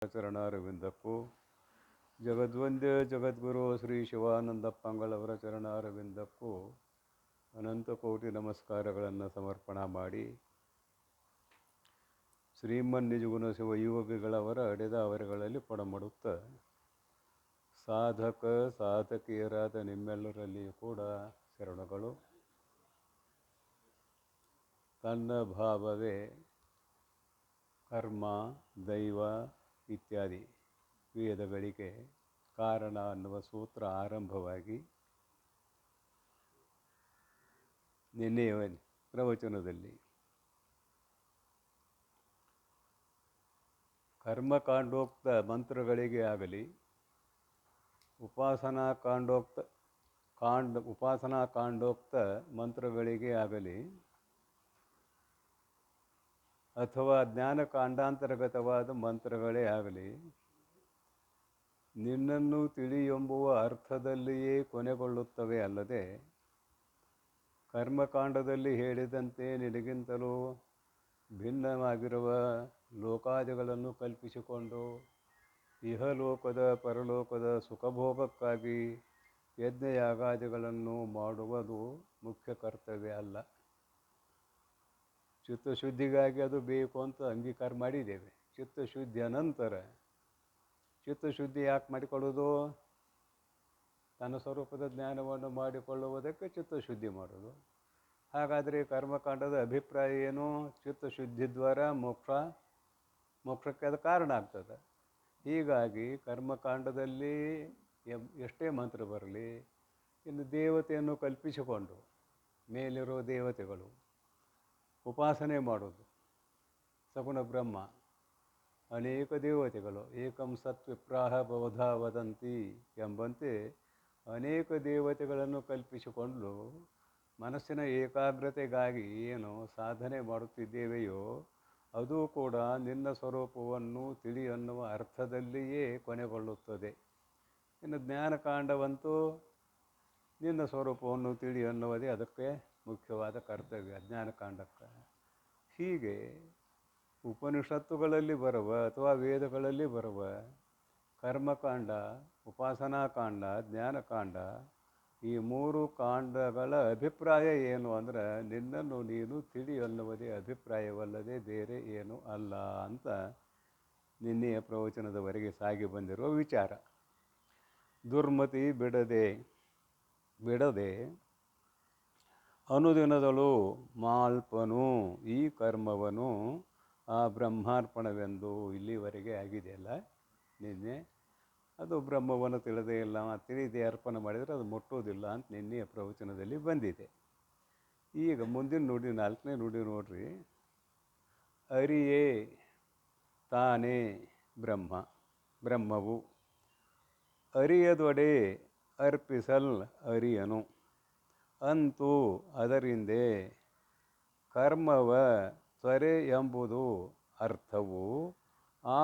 ಚರಣಾರವಿಂದಕ್ಕೂ ಜಗದ್ವಂದ್ಯ ಜಗದ್ಗುರು ಶ್ರೀ ಶಿವಾನಂದಪ್ಪಂಗಳವರ ಚರಣಾರವಿಂದಕ್ಕೂ ಅನಂತ ಕೋಟಿ ನಮಸ್ಕಾರಗಳನ್ನು ಸಮರ್ಪಣೆ ಮಾಡಿ ಶ್ರೀಮನ್ ನಿಜಗುಣ ಶಿವಯೋಗಿಗಳವರ ಅಡೆದ ಅವರುಗಳಲ್ಲಿ ಪಡಮಡುತ್ತ ಸಾಧಕ ಸಾಧಕಿಯರಾದ ನಿಮ್ಮೆಲ್ಲರಲ್ಲಿಯೂ ಕೂಡ ಶರಣಗಳು. ತನ್ನ ಭಾವವೇ ಕರ್ಮ, ದೈವ ಇತ್ಯಾದಿ ವೇದಗಳಿಗೆ ಕಾರಣ ಅನ್ನುವ ಸೂತ್ರ ಆರಂಭವಾಗಿ ನಿನ್ನೆಯ ಪ್ರವಚನದಲ್ಲಿ ಕರ್ಮಕಾಂಡೋಕ್ತ ಮಂತ್ರಗಳಿಗೆ ಆಗಲಿ ಉಪಾಸನಾ ಕಾಂಡೋಕ್ತ ಮಂತ್ರಗಳಿಗೆ ಆಗಲಿ ಅಥವಾ ಜ್ಞಾನಕಾಂಡಾಂತರ್ಗತವಾದ ಮಂತ್ರಗಳೇ ಆಗಲಿ ನಿನ್ನನ್ನು ತಿಳಿ ಎಂಬುವ ಅರ್ಥದಲ್ಲಿಯೇ ಕೊನೆಗೊಳ್ಳುತ್ತವೆ ಅಲ್ಲದೆ ಕರ್ಮಕಾಂಡದಲ್ಲಿ ಹೇಳಿದಂತೆ ನಿನಗಿಂತಲೂ ಭಿನ್ನವಾಗಿರುವ ಲೋಕಾದಿಗಳನ್ನು ಕಲ್ಪಿಸಿಕೊಂಡು ಇಹಲೋಕದ ಪರಲೋಕದ ಸುಖಭೋಗಕ್ಕಾಗಿ ಯಜ್ಞಯಾಗಾದಿಗಳನ್ನು ಮಾಡುವುದು ಮುಖ್ಯ ಕರ್ತವ್ಯ ಅಲ್ಲ. ಚಿತ್ತಶುದ್ಧಿಗಾಗಿ ಅದು ಬೇಕು ಅಂತ ಅಂಗೀಕಾರ ಮಾಡಿದ್ದೇವೆ. ಚಿತ್ತಶುದ್ಧಿ ಅನಂತರ ಚಿತ್ತಶುದ್ಧಿ ಯಾಕೆ ಮಾಡಿಕೊಳ್ಳೋದು? ತನ್ನ ಸ್ವರೂಪದ ಜ್ಞಾನವನ್ನು ಮಾಡಿಕೊಳ್ಳುವುದಕ್ಕೆ ಚಿತ್ತಶುದ್ಧಿ ಮಾಡೋದು. ಹಾಗಾದರೆ ಕರ್ಮಕಾಂಡದ ಅಭಿಪ್ರಾಯ ಏನು? ಚಿತ್ತಶುದ್ಧಿ ದ್ವಾರ ಮೋಕ್ಷಕ್ಕೆ ಅದು ಕಾರಣ ಆಗ್ತದೆ. ಹೀಗಾಗಿ ಕರ್ಮಕಾಂಡದಲ್ಲಿ ಎಷ್ಟೇ ಮಂತ್ರ ಬರಲಿ, ಇನ್ನು ದೇವತೆಯನ್ನು ಕಲ್ಪಿಸಿಕೊಂಡು ಮೇಲಿರೋ ದೇವತೆಗಳು ಉಪಾಸನೆ ಮಾಡೋದು, ಸಗುಣ ಬ್ರಹ್ಮ, ಅನೇಕ ದೇವತೆಗಳು ಏಕಂ ಸತ್ವಿಪ್ರಾಹ ಬಹುಧಾ ವದಂತಿ ಎಂಬಂತೆ ಅನೇಕ ದೇವತೆಗಳನ್ನು ಕಲ್ಪಿಸಿಕೊಂಡು ಮನಸ್ಸಿನ ಏಕಾಗ್ರತೆಗಾಗಿ ಏನು ಸಾಧನೆ ಮಾಡುತ್ತಿದ್ದೇವೆಯೋ ಅದು ಕೂಡ ನಿನ್ನ ಸ್ವರೂಪವನ್ನು ತಿಳಿ ಅನ್ನುವ ಅರ್ಥದಲ್ಲಿಯೇ ಕೊನೆಗೊಳ್ಳುತ್ತದೆ. ಇನ್ನು ಜ್ಞಾನಕಾಂಡವಂತೂ ನಿನ್ನ ಸ್ವರೂಪವನ್ನು ತಿಳಿ ಅನ್ನುವುದೇ ಅದಕ್ಕೆ ಮುಖ್ಯವಾದ ಕರ್ತವ್ಯ, ಜ್ಞಾನಕಾಂಡಕ್ಕೆ. ಹೀಗೆ ಉಪನಿಷತ್ತುಗಳಲ್ಲಿ ಬರುವ ಅಥವಾ ವೇದಗಳಲ್ಲಿ ಬರುವ ಕರ್ಮಕಾಂಡ, ಉಪಾಸನಾಕಾಂಡ, ಜ್ಞಾನಕಾಂಡ ಈ ಮೂರು ಕಾಂಡಗಳ ಅಭಿಪ್ರಾಯ ಏನು ಅಂದರೆ ನಿನ್ನನ್ನು ನೀನು ತಿಳಿ ಅನ್ನುವುದೇ ಅಭಿಪ್ರಾಯವಲ್ಲದೆ ಬೇರೆ ಏನು ಅಲ್ಲ ಅಂತ ನಿನ್ನೆಯ ಪ್ರವಚನದವರೆಗೆ ಸಾಗಿ ಬಂದಿರುವ ವಿಚಾರ. ದುರ್ಮತಿ ಬಿಡದೆ ಅನುದಿನದಳು ಮಾಲ್ಪನು ಈ ಕರ್ಮವನು ಆ ಬ್ರಹ್ಮಾರ್ಪಣವೆಂದು ಇಲ್ಲಿವರೆಗೆ ಆಗಿದೆಯಲ್ಲ ನಿನ್ನೆ. ಅದು ಬ್ರಹ್ಮವನ್ನು ತಿಳಿದೇ ಇಲ್ಲ, ತಿಳಿದೇ ಅರ್ಪಣೆ ಮಾಡಿದರೆ ಅದು ಮುಟ್ಟೋದಿಲ್ಲ ಅಂತ ನಿನ್ನೆಯ ಪ್ರವಚನದಲ್ಲಿ ಬಂದಿದೆ. ಈಗ ಮುಂದಿನ ನುಡಿ 4ನೇ ನುಡಿ ನೋಡ್ರಿ. ಅರಿಯೇ ತಾನೇ ಬ್ರಹ್ಮವು ಅರಿಯದೊಡೆ ಅರ್ಪಿಸಲ್ ಅರಿಯನು ಅಂತೂ ಅದರಿಂದೆ ಕರ್ಮವ ತ್ವರೆ ಎಂಬುದು ಅರ್ಥವು ಆ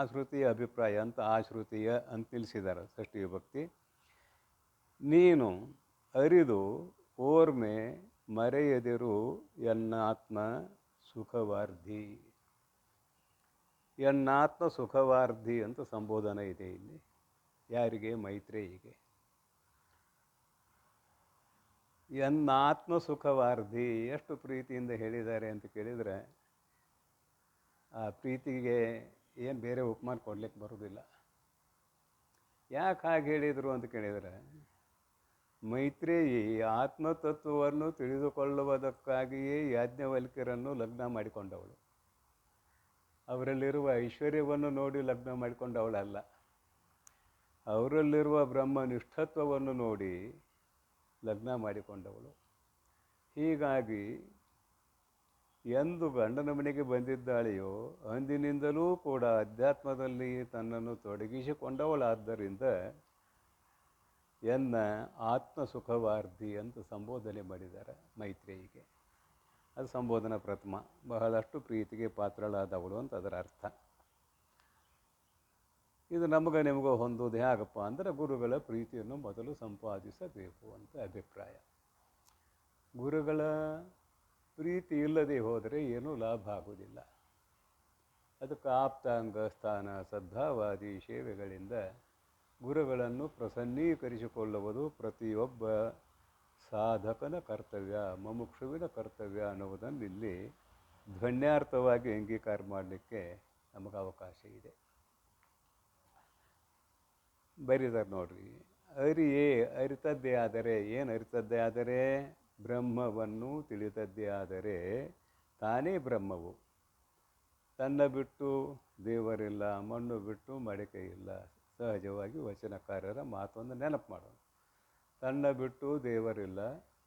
ಶ್ರುತಿಯ ಅಭಿಪ್ರಾಯ ಅಂತ ಆಶ್ರುತಿಯ ಅಂತ ತಿಳಿಸಿದ್ದಾರೆ ಷಷ್ಠಿ ವಿಭಕ್ತಿ. ನೀನು ಅರಿದು ಓರ್ಮೆ ಮರೆಯದಿರು ಎನ್ನಾತ್ಮ ಸುಖವಾರ್ಧಿ. ಎನ್ನಾತ್ಮ ಸುಖವಾರ್ಧಿ ಅಂತ ಸಂಬೋಧನೆ ಇದೆ ಇಲ್ಲಿ. ಯಾರಿಗೆ? ಮೈತ್ರೇಯಿಗೆ. ಎನ್ನಾತ್ಮ ಸುಖವಾರ್ಧಿ ಎಷ್ಟು ಪ್ರೀತಿಯಿಂದ ಹೇಳಿದ್ದಾರೆ ಅಂತ ಕೇಳಿದರೆ ಆ ಪ್ರೀತಿಗೆ ಏನು ಬೇರೆ ಉಪಮಾನ ಕೊಡ್ಲಿಕ್ಕೆ ಬರೋದಿಲ್ಲ. ಯಾಕೆ ಹಾಗೆ ಹೇಳಿದರು ಅಂತ ಕೇಳಿದರೆ, ಮೈತ್ರೇಯಿ ಆತ್ಮತತ್ವವನ್ನು ತಿಳಿದುಕೊಳ್ಳುವುದಕ್ಕಾಗಿಯೇ ಯಾಜ್ಞವಲ್ಕ್ಯರನ್ನು ಲಗ್ನ ಮಾಡಿಕೊಂಡವಳು. ಅವರಲ್ಲಿರುವ ಐಶ್ವರ್ಯವನ್ನು ನೋಡಿ ಲಗ್ನ ಮಾಡಿಕೊಂಡವಳಲ್ಲ, ಅವರಲ್ಲಿರುವ ಬ್ರಹ್ಮನಿಷ್ಠತ್ವವನ್ನು ನೋಡಿ ಲಗ್ನ ಮಾಡಿಕೊಂಡವಳು. ಹೀಗಾಗಿ ಎಂದು ಗಂಡನ ಮನೆಗೆ ಬಂದಿದ್ದಾಳೆಯೋ ಅಂದಿನಿಂದಲೂ ಕೂಡ ಅಧ್ಯಾತ್ಮದಲ್ಲಿ ತನ್ನನ್ನು ತೊಡಗಿಸಿಕೊಂಡವಳಾದ್ದರಿಂದ ಎನ್ನ ಆತ್ಮ ಸುಖವಾರ್ಧಿ ಅಂತ ಸಂಬೋಧನೆ ಮಾಡಿದ್ದಾರೆ ಮೈತ್ರೇಯಿಗೆ. ಅದು ಸಂಬೋಧನಾ ಪ್ರಥಮ, ಬಹಳಷ್ಟು ಪ್ರೀತಿಗೆ ಪಾತ್ರಳಾದವಳು ಅಂತ ಅದರ ಅರ್ಥ. ಇದು ನಿಮಗೂ ಹೊಂದೋದು ಹೇಗಪ್ಪ ಅಂದರೆ ಗುರುಗಳ ಪ್ರೀತಿಯನ್ನು ಮೊದಲು ಸಂಪಾದಿಸಬೇಕು ಅಂತ ಅಭಿಪ್ರಾಯ. ಗುರುಗಳ ಪ್ರೀತಿ ಇಲ್ಲದೆ ಹೋದರೆ ಏನೂ ಲಾಭ ಆಗುವುದಿಲ್ಲ. ಅದಕ್ಕೆ ಆಪ್ತಾಂಗ ಸ್ಥಾನ ಸದ್ಭಾವಾದಿ ಸೇವೆಗಳಿಂದ ಗುರುಗಳನ್ನು ಪ್ರಸನ್ನೀಕರಿಸಿಕೊಳ್ಳುವುದು ಪ್ರತಿಯೊಬ್ಬ ಸಾಧಕನ ಕರ್ತವ್ಯ, ಮುಮುಕ್ಷುವಿನ ಕರ್ತವ್ಯ ಅನ್ನುವುದನ್ನು ಇಲ್ಲಿ ಧ್ವನ್ಯಾರ್ಥವಾಗಿ ಅಂಗೀಕಾರ ಮಾಡಲಿಕ್ಕೆ ನಮಗೆ ಅವಕಾಶ ಇದೆ. ಬರೀತಾರೆ ನೋಡ್ರಿ, ಅರಿಯೇ ಅರಿತದ್ದೇ ಆದರೆ, ಏನು ಅರಿತದ್ದೇ ಆದರೆ? ಬ್ರಹ್ಮವನ್ನು ತಿಳಿದದ್ದೇ ಆದರೆ ತಾನೇ ಬ್ರಹ್ಮವು. ತನ್ನ ಬಿಟ್ಟು ದೇವರಿಲ್ಲ, ಮಣ್ಣು ಬಿಟ್ಟು ಮಡಿಕೆ ಇಲ್ಲ. ಸಹಜವಾಗಿ ವಚನಕಾರರ ಮಾತೊಂದು ನೆನಪು ಮಾಡೋಣ. ತನ್ನ ಬಿಟ್ಟು ದೇವರಿಲ್ಲ,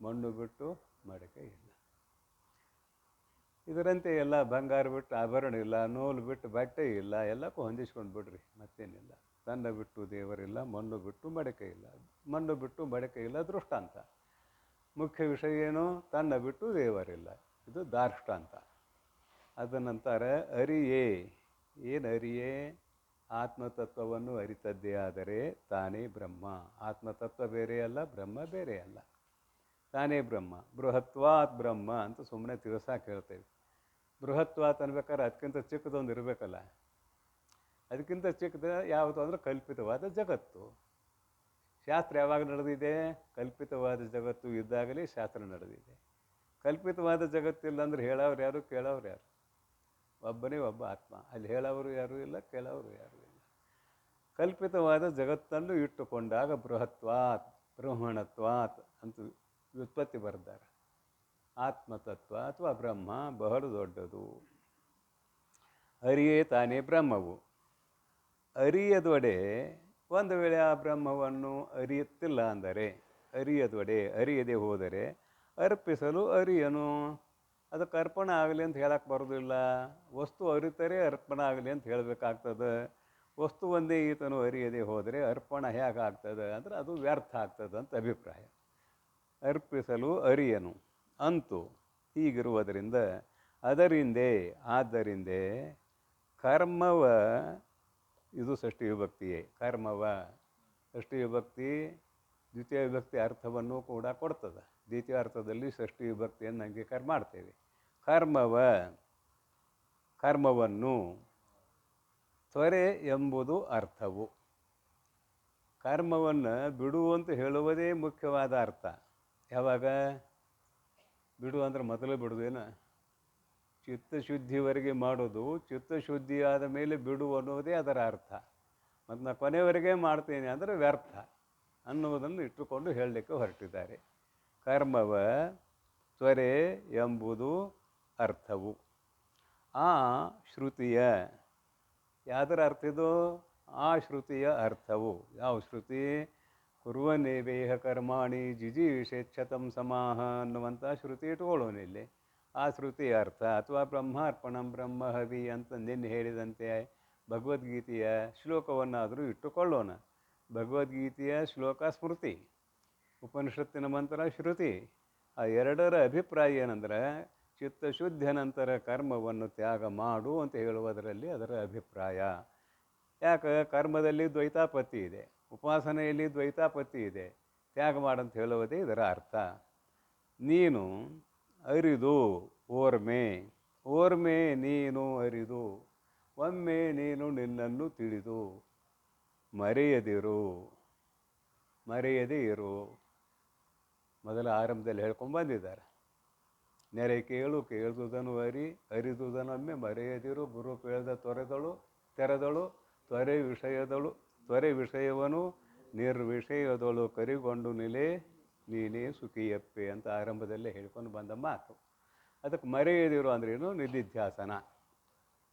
ಮಣ್ಣು ಬಿಟ್ಟು ಮಡಿಕೆ ಇಲ್ಲ. ಇದರಂತೆ ಎಲ್ಲ ಬಂಗಾರ ಬಿಟ್ಟು ಆಭರಣ ಇಲ್ಲ, ನೂಲು ಬಿಟ್ಟು ಬಟ್ಟೆ ಇಲ್ಲ, ಎಲ್ಲಕ್ಕೂ ಹೊಂದಿಸ್ಕೊಂಡು ಬಿಡ್ರಿ, ಮತ್ತೇನಿಲ್ಲ. ತನ್ನ ಬಿಟ್ಟು ದೇವರಿಲ್ಲ, ಮಣ್ಣು ಬಿಟ್ಟು ಮಡಿಕೆ ಇಲ್ಲ. ಮಣ್ಣು ಬಿಟ್ಟು ಮಡಿಕೆ ಇಲ್ಲ ದೃಷ್ಟಾಂತ. ಮುಖ್ಯ ವಿಷಯ ಏನು? ತನ್ನ ಬಿಟ್ಟು ದೇವರಿಲ್ಲ, ಇದು ದಾರ್ಷ್ಟಾಂತ. ಅದನಂತರ ಅರಿಯೇ, ಏನು ಅರಿಯೇ? ಆತ್ಮತತ್ವವನ್ನು ಅರಿತದ್ದೇ ಆದರೆ ತಾನೇ ಬ್ರಹ್ಮ. ಆತ್ಮತತ್ವ ಬೇರೆ ಅಲ್ಲ, ಬ್ರಹ್ಮ ಬೇರೆ ಅಲ್ಲ, ತಾನೇ ಬ್ರಹ್ಮ. ಬೃಹತ್ವಾತ್ ಬ್ರಹ್ಮ ಅಂತ ಸುಮ್ಮನೆ ತಿಳ್ಸಾಕೆ ಹೇಳ್ತೇವೆ. ಬೃಹತ್ವಾತ್ ಅನ್ಬೇಕಾದ್ರೆ ಅದಕ್ಕಿಂತ ಚಿಕ್ಕದೊಂದು ಇರಬೇಕಲ್ಲ. ಅದಕ್ಕಿಂತ ಚಿಕ್ಕದ ಯಾವುದು ಅಂದರೆ ಕಲ್ಪಿತವಾದ ಜಗತ್ತು. ಶಾಸ್ತ್ರ ಯಾವಾಗ ನಡೆದಿದೆ? ಕಲ್ಪಿತವಾದ ಜಗತ್ತು ಇದ್ದಾಗಲೇ ಶಾಸ್ತ್ರ ನಡೆದಿದೆ. ಕಲ್ಪಿತವಾದ ಜಗತ್ತಿಲ್ಲ ಅಂದ್ರೆ ಹೇಳೋರು ಯಾರು, ಕೇಳೋರು ಯಾರು? ಒಬ್ಬನೇ ಒಬ್ಬ ಆತ್ಮ. ಅಲ್ಲಿ ಹೇಳೋರು ಯಾರೂ ಇಲ್ಲ, ಕೇಳೋರು ಯಾರೂ ಇಲ್ಲ. ಕಲ್ಪಿತವಾದ ಜಗತ್ತನ್ನು ಇಟ್ಟುಕೊಂಡಾಗ ಬೃಹತ್ವಾತ್ ಬ್ರಹ್ಮಣತ್ವಾತ್ ಅಂತ ವ್ಯುತ್ಪತ್ತಿ ಬರ್ತಾರೆ. ಆತ್ಮತತ್ವ ಅಥವಾ ಬ್ರಹ್ಮ ಬಹಳ ದೊಡ್ಡದು. ಅರಿಯೇ ತಾನೇ ಬ್ರಹ್ಮವು. ಅರಿಯದೊಡೆ ಒಂದು ವೇಳೆ ಆ ಬ್ರಹ್ಮವನ್ನು ಅರಿಯುತ್ತಿಲ್ಲ ಅಂದರೆ, ಅರಿಯದೊಡೆ ಅರಿಯದೆ ಹೋದರೆ ಅರ್ಪಿಸಲು ಅರಿಯನು. ಅದಕ್ಕೆ ಅರ್ಪಣೆ ಆಗಲಿ ಅಂತ ಹೇಳಕ್ಕೆ ಬರೋದಿಲ್ಲ. ವಸ್ತು ಅರಿತರೆ ಅರ್ಪಣೆ ಆಗಲಿ ಅಂತ ಹೇಳಬೇಕಾಗ್ತದೆ. ವಸ್ತು ಒಂದೇ ಈತನು ಅರಿಯದೆ ಹೋದರೆ ಅರ್ಪಣೆ ಹೇಗೆ ಆಗ್ತದೆ ಅಂದರೆ ಅದು ವ್ಯರ್ಥ ಆಗ್ತದೆ ಅಂತ ಅಭಿಪ್ರಾಯ. ಅರ್ಪಿಸಲು ಅರಿಯನು ಅಂತು. ಹೀಗಿರುವುದರಿಂದ ಅದರಿಂದೇ, ಆದ್ದರಿಂದೇ ಕರ್ಮವ, ಇದು ಷಷ್ಠಿ ವಿಭಕ್ತಿಯೇ, ಕರ್ಮವ ಷಷ್ಠಿ ವಿಭಕ್ತಿ ದ್ವಿತೀಯ ವಿಭಕ್ತಿ ಅರ್ಥವನ್ನು ಕೂಡ ಕೊಡ್ತದೆ. ದ್ವಿತೀಯ ಅರ್ಥದಲ್ಲಿ ಷಷ್ಠಿ ವಿಭಕ್ತಿಯನ್ನು ಅಂಗೀಕಾರ ಮಾಡ್ತೇವೆ. ಕರ್ಮವ, ಕರ್ಮವನ್ನು ತ್ವರೆ ಎಂಬುದು ಅರ್ಥವು. ಕರ್ಮವನ್ನು ಬಿಡು ಅಂತ ಹೇಳುವುದೇ ಮುಖ್ಯವಾದ ಅರ್ಥ. ಯಾವಾಗ ಬಿಡು ಅಂದ್ರೆ ಮೊದಲು ಬಿಡುವುದೇನು? ಚಿತ್ತಶುದ್ಧಿವರೆಗೆ ಮಾಡೋದು, ಚಿತ್ತಶುದ್ಧಿಯಾದ ಮೇಲೆ ಬಿಡು ಅನ್ನೋದೇ ಅದರ ಅರ್ಥ. ಮತ್ತು ನಾನು ಕೊನೆಯವರೆಗೆ ಮಾಡ್ತೇನೆ ಅಂದರೆ ವ್ಯರ್ಥ ಅನ್ನುವುದನ್ನು ಇಟ್ಟುಕೊಂಡು ಹೇಳಲಿಕ್ಕೆ ಹೊರಟಿದ್ದಾರೆ. ಕರ್ಮವ ತ್ವರೆ ಎಂಬುದು ಅರ್ಥವು. ಆ ಶ್ರುತಿಯ, ಯಾವುದರ ಅರ್ಥ ಇದು? ಆ ಶ್ರುತಿಯ ಅರ್ಥವು. ಯಾವ ಶ್ರುತಿ? ಕುರ್ವನೇವೇಹ ಕರ್ಮಾಣಿ ಜಿಜೀವಿಷೇಚ್ಛತಂ ಸಮಾಹ ಅನ್ನುವಂಥ ಶ್ರುತಿ ಇಟ್ಕೊಳ್ಳೋಣ ಇಲ್ಲಿ. ಆ ಶ್ರುತಿಯ ಅರ್ಥ ಅಥವಾ ಬ್ರಹ್ಮಾರ್ಪಣಂ ಬ್ರಹ್ಮಹವಿ ಅಂತ ನಿನ್ನೆ ಹೇಳಿದಂತೆ ಭಗವದ್ಗೀತೆಯ ಶ್ಲೋಕವನ್ನಾದರೂ ಇಟ್ಟುಕೊಳ್ಳೋಣ. ಭಗವದ್ಗೀತೆಯ ಶ್ಲೋಕ ಸ್ಮೃತಿ, ಉಪನಿಷತ್ತಿನ ಮಂತ್ರ ಶ್ರುತಿ. ಆ ಎರಡರ ಅಭಿಪ್ರಾಯ ಏನಂದ್ರೆ ಚಿತ್ತಶುದ್ಧಿಯ ನಂತರ ಕರ್ಮವನ್ನು ತ್ಯಾಗ ಮಾಡು ಅಂತ ಹೇಳುವುದರಲ್ಲಿ ಅದರ ಅಭಿಪ್ರಾಯ. ಯಾಕೆ? ಕರ್ಮದಲ್ಲಿ ದ್ವೈತಾಪತ್ತಿ ಇದೆ, ಉಪಾಸನೆಯಲ್ಲಿ ದ್ವೈತಾಪತ್ತಿ ಇದೆ. ತ್ಯಾಗ ಮಾಡಂತ ಹೇಳುವುದೇ ಇದರ ಅರ್ಥ. ನೀನು ಅರಿದು ಓರ್ಮೆ, ಓರ್ಮೆ ನೀನು ಅರಿದು, ಒಮ್ಮೆ ನೀನು ನಿನ್ನನ್ನು ತಿಳಿದು ಮರೆಯದಿರು, ಮರೆಯದೇ ಇರು. ಮೊದಲ ಆರಂಭದಲ್ಲಿ ಹೇಳ್ಕೊಂಡ್ಬಂದಿದ್ದಾರೆ. ನೆರೆ ಕೇಳು ಕೇಳುವುದನ್ನು ಅರಿ, ಅರಿದುದನ್ನೊಮ್ಮೆ ಮರೆಯದಿರು. ಗುರು ಕೇಳಿದ ತೆರೆದಳು ತ್ವರೆ ವಿಷಯವನು ನಿರ್ವಿಷಯದಳು ಕರಿಗೊಂಡು ನಿಲೆ ನೀನೇ ಸುಖಿಯಪ್ಪೆ ಅಂತ ಆರಂಭದಲ್ಲೇ ಹೇಳ್ಕೊಂಡು ಬಂದ ಮಾತು. ಅದಕ್ಕೆ ಮರೆಯದಿರು ಅಂದ್ರೇನು? ನಿಧಿಧ್ಯಾಸನ,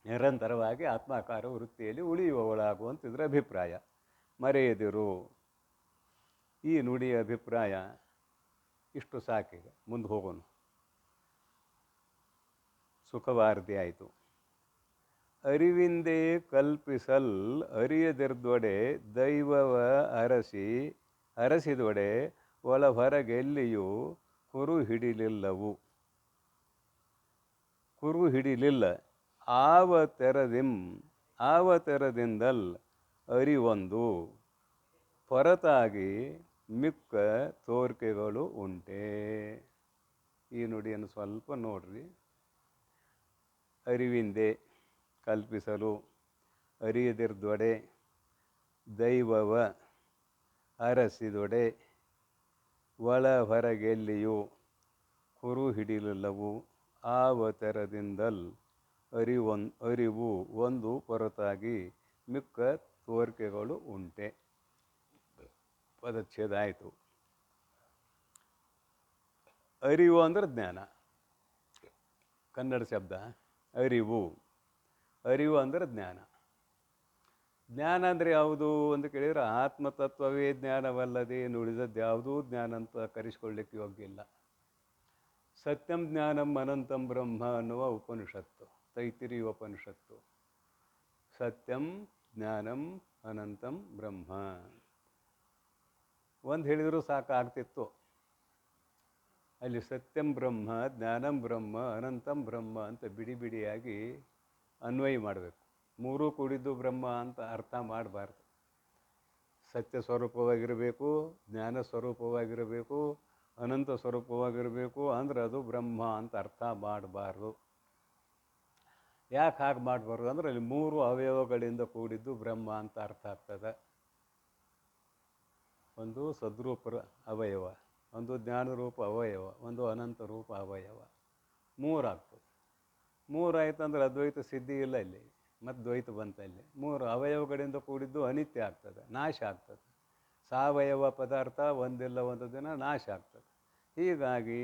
ನಿರಂತರವಾಗಿ ಆತ್ಮಾಕಾರ ವೃತ್ತಿಯಲ್ಲಿ ಉಳಿಯುವವಳಾಗುವಂತ ಇದರ ಅಭಿಪ್ರಾಯ. ಮರೆಯದಿರು, ಈ ನುಡಿಯ ಅಭಿಪ್ರಾಯ ಇಷ್ಟು ಸಾಕಿಗೆ. ಮುಂದೆ ಹೋಗೋಣ. ಸುಖವಾರ್ಧಿ ಆಯಿತು. ಅರಿವಿಂದೇ ಕಲ್ಪಿಸಲ್ ಅರಿಯದಿರ್ದೊಡೆ ದೈವವ ಅರಸಿದೊಡೆ ಒಳ ಹೊರಗೆಲ್ಲಿಯೂ ಕುರು ಹಿಡಿಲಿಲ್ಲ. ಆವ ತೆರದಿಂದಲ್ ಅರಿವೊಂದು ಹೊರತಾಗಿ ಮಿಕ್ಕ ತೋರ್ಕೆಗಳು ಉಂಟೆ. ಈ ನುಡಿಯನ್ನು ಸ್ವಲ್ಪ ನೋಡ್ರಿ. ಅರಿವಿಂದೆ ಕಲ್ಪಿಸಲು, ಅರಿಯದಿರ್ದೊಡೆ, ದೈವವ ಅರಸಿದೊಡೆ, ಒಳ ಹೊರಗೆಲ್ಲಿಯೂ ಕುರು ಹಿಡಿಲವು, ಆವತರದಿಂದಲ್ ಅರಿವು ಒಂದು ಹೊರತಾಗಿ ಮಿಕ್ಕ ತೋರಿಕೆಗಳು ಉಂಟೆ. ಪದಚ್ಛೇದ ಆಯಿತು. ಅರಿವು ಅಂದ್ರೆ ಜ್ಞಾನ, ಕನ್ನಡ ಶಬ್ದ. ಅರಿವು ಅಂದರೆ ಜ್ಞಾನ. ಜ್ಞಾನ ಅಂದರೆ ಯಾವುದು ಅಂತ ಕೇಳಿದರೆ, ಆತ್ಮತತ್ವವೇ ಜ್ಞಾನವಲ್ಲದೆ ನುಡಿದದ್ದು ಯಾವುದೂ ಜ್ಞಾನ ಅಂತ ಕರೆಸ್ಕೊಳ್ಳಿಕ್ಕೆ ಯೋಗ್ಯ ಇಲ್ಲ. ಸತ್ಯಂ ಜ್ಞಾನಂ ಅನಂತಂ ಬ್ರಹ್ಮ ಅನ್ನುವ ಉಪನಿಷತ್ತು, ತೈತಿರೀಯ ಉಪನಿಷತ್ತು. ಸತ್ಯಂ ಜ್ಞಾನಂ ಅನಂತಂ ಬ್ರಹ್ಮ ಒಂದು ಹೇಳಿದರೂ ಸಾಕಾಗ್ತಿತ್ತು. ಅಲ್ಲಿ ಸತ್ಯಂ ಬ್ರಹ್ಮ, ಜ್ಞಾನಂ ಬ್ರಹ್ಮ, ಅನಂತಂ ಬ್ರಹ್ಮ ಅಂತ ಬಿಡಿ ಬಿಡಿಯಾಗಿ ಅನ್ವಯ ಮಾಡಬೇಕು. ಮೂರೂ ಕೂಡಿದ್ದು ಬ್ರಹ್ಮ ಅಂತ ಅರ್ಥ ಮಾಡಬಾರ್ದು. ಸತ್ಯ ಸ್ವರೂಪವಾಗಿರಬೇಕು, ಜ್ಞಾನ ಸ್ವರೂಪವಾಗಿರಬೇಕು, ಅನಂತ ಸ್ವರೂಪವಾಗಿರಬೇಕು. ಅಂದ್ರೆ ಅದು ಬ್ರಹ್ಮ ಅಂತ ಅರ್ಥ ಮಾಡಬಾರ್ದು. ಯಾಕೆ ಹಾಗೆ ಮಾಡಬಾರ್ದು ಅಂದ್ರೆ, ಅಲ್ಲಿ ಮೂರು ಅವಯವಗಳಿಂದ ಕೂಡಿದ್ದು ಬ್ರಹ್ಮ ಅಂತ ಅರ್ಥ ಆಗ್ತದೆ. ಒಂದು ಸದ್ರೂಪ ಅವಯವ, ಒಂದು ಜ್ಞಾನರೂಪ ಅವಯವ, ಒಂದು ಅನಂತ ರೂಪ ಅವಯವ. ಮೂರಾಗ್ತದೆ. ಮೂರಾಯ್ತಂದ್ರೆ ಅದ್ವೈತ ಸಿದ್ಧಿ ಇಲ್ಲ ಇಲ್ಲಿ, ಮತ್ತು ದ್ವೈತ ಬಂತಲ್ಲಿ. ಮೂರು ಅವಯವಗಳಿಂದ ಕೂಡಿದ್ದು ಅನಿತ್ಯ ಆಗ್ತದೆ, ನಾಶ ಆಗ್ತದೆ. ಸಾವಯವ ಪದಾರ್ಥ ಒಂದಿಲ್ಲ ಒಂದು ದಿನ ನಾಶ ಆಗ್ತದೆ. ಹೀಗಾಗಿ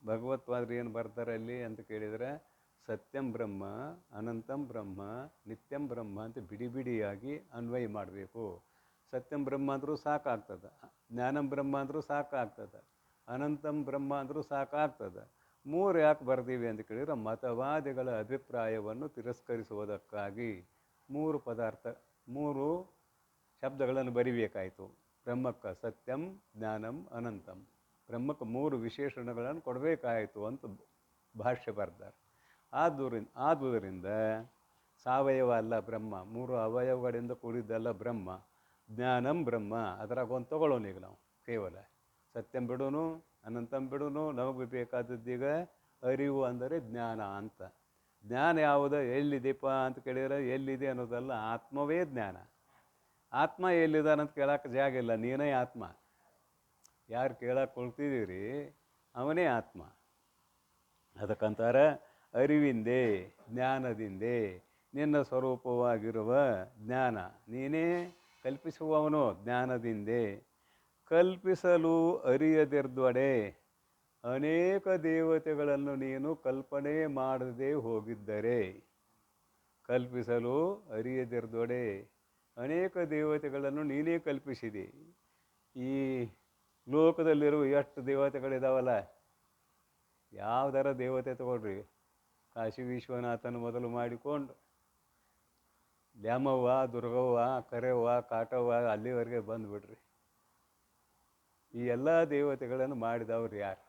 ಭಗವತ್ಪಾದರು ಏನು ಬರ್ತಾರೆ ಅಲ್ಲಿ ಅಂತ ಕೇಳಿದರೆ, ಸತ್ಯಂ ಬ್ರಹ್ಮ, ಅನಂತಂ ಬ್ರಹ್ಮ, ನಿತ್ಯಂ ಬ್ರಹ್ಮ ಅಂತ ಬಿಡಿ ಬಿಡಿಯಾಗಿ ಅನ್ವಯ ಮಾಡಬೇಕು. ಸತ್ಯಂ ಬ್ರಹ್ಮ ಅಂದರೂ ಸಾಕಾಗ್ತದೆ, ಜ್ಞಾನಂ ಬ್ರಹ್ಮ ಅಂದರೂ ಸಾಕಾಗ್ತದೆ, ಅನಂತಂ ಬ್ರಹ್ಮ ಅಂದರೂ ಸಾಕಾಗ್ತದೆ. ಮೂರು ಯಾಕೆ ಬರ್ದೀವಿ ಅಂತ ಕೇಳಿದರೆ, ಮತವಾದಿಗಳ ಅಭಿಪ್ರಾಯವನ್ನು ತಿರಸ್ಕರಿಸುವುದಕ್ಕಾಗಿ ಮೂರು ಶಬ್ದಗಳನ್ನು ಬರಿಬೇಕಾಯಿತು. ಬ್ರಹ್ಮಕ್ಕೆ ಸತ್ಯಂ, ಜ್ಞಾನಂ, ಅನಂತಂ. ಬ್ರಹ್ಮಕ್ಕೆ ಮೂರು ವಿಶೇಷಣಗಳನ್ನು ಕೊಡಬೇಕಾಯಿತು ಅಂತ ಭಾಷ್ಯ ಬರ್ತಾರೆ. ಆದುದರಿಂದ ಸಾವಯವ ಅಲ್ಲ ಬ್ರಹ್ಮ, ಮೂರು ಅವಯವಗಳಿಂದ ಕೂಡಿದ್ದಲ್ಲ ಬ್ರಹ್ಮ. ಜ್ಞಾನಂ ಬ್ರಹ್ಮ, ಅದರಾಗ ಒಂದು ತಗೊಳ್ಳೋನು ಈಗ ನಾವು. ಕೇವಲ ಸತ್ಯಂ ಬಿಡೋನು, ಅನಂತಂ ಬಿಡೋನು. ನಮಗೆ ಬೇಕಾದದ್ದೀಗ ಅರಿವು ಅಂದರೆ ಜ್ಞಾನ ಅಂತ. ಜ್ಞಾನ ಯಾವುದು, ಎಲ್ಲಿದೆಪ್ಪ ಅಂತ ಕೇಳಿದರೆ, ಎಲ್ಲಿದೆ ಅನ್ನೋದಲ್ಲ, ಆತ್ಮವೇ ಜ್ಞಾನ. ಆತ್ಮ ಎಲ್ಲಿದ್ದಾನಂತ ಕೇಳೋಕೆ ಜಾಗ ಇಲ್ಲ, ನೀನೇ ಆತ್ಮ. ಯಾರು ಕೇಳಕ್ಕೆ ಕೊಳ್ತಿದ್ದೀರಿ ಅವನೇ ಆತ್ಮ. ಅದಕ್ಕಂತಾರೆ ಅರಿವಿಂದೆ, ಜ್ಞಾನದಿಂದೆ ನಿನ್ನ ಸ್ವರೂಪವಾಗಿರುವ ಜ್ಞಾನ ನೀನೇ ಕಲ್ಪಿಸುವವನು. ಜ್ಞಾನದಿಂದೆ ಕಲ್ಪಿಸಲು ಅರಿಯದಿರ್ದೊಡೆ, ಅನೇಕ ದೇವತೆಗಳನ್ನು ನೀನು ಕಲ್ಪನೆ ಮಾಡದೆ ಹೋಗಿದ್ದರೆ. ಕಲ್ಪಿಸಲು ಅರಿಯದಿರ್ದೊಡೆ, ಅನೇಕ ದೇವತೆಗಳನ್ನು ನೀನೇ ಕಲ್ಪಿಸಿದೆ. ಈ ಲೋಕದಲ್ಲಿರುವ ಎಷ್ಟು ದೇವತೆಗಳಿದಾವಲ್ಲ, ಯಾವುದರ ದೇವತೆ ತಗೊಳ್ರಿ, ಕಾಶಿ ವಿಶ್ವನಾಥನ ಮೊದಲು ಮಾಡಿಕೊಂಡು ದ್ಯಾಮವ್ವ, ದುರ್ಗವ್ವ, ಕರೆವ್ವ, ಕಾಟವ್ವ ಅಲ್ಲಿವರೆಗೆ ಬಂದುಬಿಡ್ರಿ. ಈ ಎಲ್ಲ ದೇವತೆಗಳನ್ನು ಮಾಡಿದವ್ರು ಯಾರು?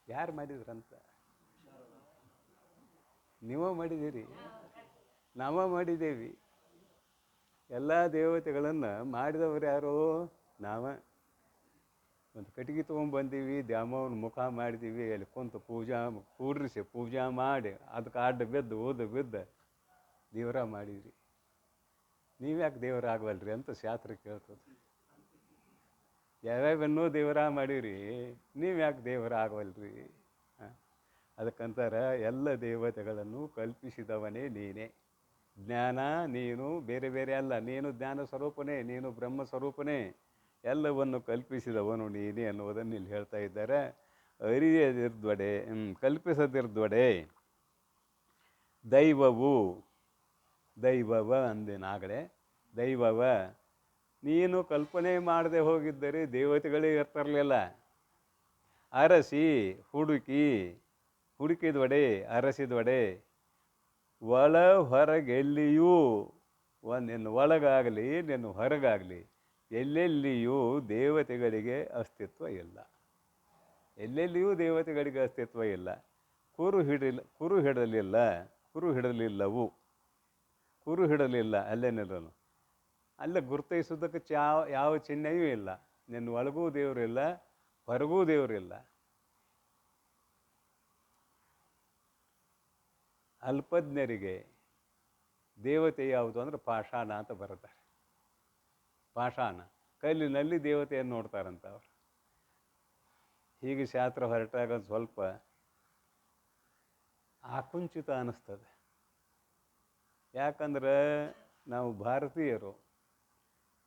ಯಾರು ಮಾಡಿದ್ರಂತ? ನೀವು ಮಾಡಿದ್ದೀರಿ, ನಾವು ಮಾಡಿದ್ದೇವೆ. ಎಲ್ಲ ದೇವತೆಗಳನ್ನು ಮಾಡಿದವ್ರು ಯಾರು? ನಾವೇ. ಒಂದು ಕಟ್ಟಿಗೆ ತೊಗೊಂಡ್ಬಂದೀವಿ, ದ್ಯಾಮವ್ವನ ಮುಖ ಮಾಡಿದ್ದೀವಿ, ಅಲ್ಲಿ ಕುಂತು ಪೂಜಾ ಮಾಡಿ ಅದಕ್ಕೆ ಅಡ್ಡ ಬಿದ್ದು ಊದು ಬಿದ್ದು ದೇವರ ಮಾಡಿದ್ರಿ. ನೀವ್ಯಾಕೆ ದೇವರಾಗವಲ್ರಿ ಅಂತ ಶಾಸ್ತ್ರ ಕೇಳ್ತದೆ. ಯಾವ್ಯಾವನ್ನೂ ದೇವರ ಮಾಡಿರಿ, ನೀವ್ಯಾಕೆ ದೇವರ ಆಗವಲ್ರಿ? ಅದಕ್ಕಂತಾರೆ ಎಲ್ಲ ದೇವತೆಗಳನ್ನು ಕಲ್ಪಿಸಿದವನೇ ನೀನೇ. ಜ್ಞಾನ ನೀನು ಬೇರೆ ಬೇರೆ ಅಲ್ಲ, ನೀನು ಜ್ಞಾನ ಸ್ವರೂಪನೇ, ನೀನು ಬ್ರಹ್ಮ ಸ್ವರೂಪನೇ. ಎಲ್ಲವನ್ನು ಕಲ್ಪಿಸಿದವನು ನೀನೇ ಅನ್ನುವುದನ್ನು ಇಲ್ಲಿ ಹೇಳ್ತಾ ಇದ್ದಾರೆ. ಅರಿಯದಿರ್ದೊಡೆ, ಕಲ್ಪಿಸದಿರ್ದೊಡೆ, ದೈವವ ಅಂದಿನಾಗಲೇ. ದೈವವ ನೀನು ಕಲ್ಪನೆ ಮಾಡದೆ ಹೋಗಿದ್ದರೆ ದೇವತೆಗಳೇ ಇರ್ತಿರಲಿಲ್ಲ. ಅರಸಿ ಹುಡುಕಿದೊಡೆ, ಅರಸಿದೊಡೆ, ಒಳ ಹೊರಗೆಲ್ಲಿಯೂ, ನಿನ್ನ ಒಳಗಾಗಲಿ ನಿನ್ನ ಹೊರಗಾಗಲಿ ಎಲ್ಲೆಲ್ಲಿಯೂ ದೇವತೆಗಳಿಗೆ ಅಸ್ತಿತ್ವ ಇಲ್ಲ. ಎಲ್ಲೆಲ್ಲಿಯೂ ದೇವತೆಗಳಿಗೆ ಅಸ್ತಿತ್ವ ಇಲ್ಲ. ಕುರು ಹಿಡಲಿಲ್ಲ ಅಲ್ಲೇನಿರೋನು. ಅಲ್ಲೇ ಗುರುತಿಸೋದಕ್ಕೆ ಯಾವ ಚಿಹ್ನೆಯೂ ಇಲ್ಲ. ನಿನ್ನ ಒಳಗೂ ದೇವರಿಲ್ಲ, ಹೊರಗೂ ದೇವರಿಲ್ಲ. ಅಲ್ಪಜ್ಞರಿಗೆ ದೇವತೆ ಯಾವುದು ಅಂದರೆ ಪಾಷಾಣ ಅಂತ ಬರುತ್ತಾರೆ. ಪಾಷಾಣ, ಕಲ್ಲಿನಲ್ಲಿ ದೇವತೆಯನ್ನು ನೋಡ್ತಾರಂತ ಅವರು. ಹೀಗೆ ಶಾಸ್ತ್ರ ಹೊರಟಾಗ ಸ್ವಲ್ಪ ಆಕುಂಚಿತ ಅನ್ನಿಸ್ತದೆ. ಯಾಕಂದ್ರೆ ನಾವು ಭಾರತೀಯರು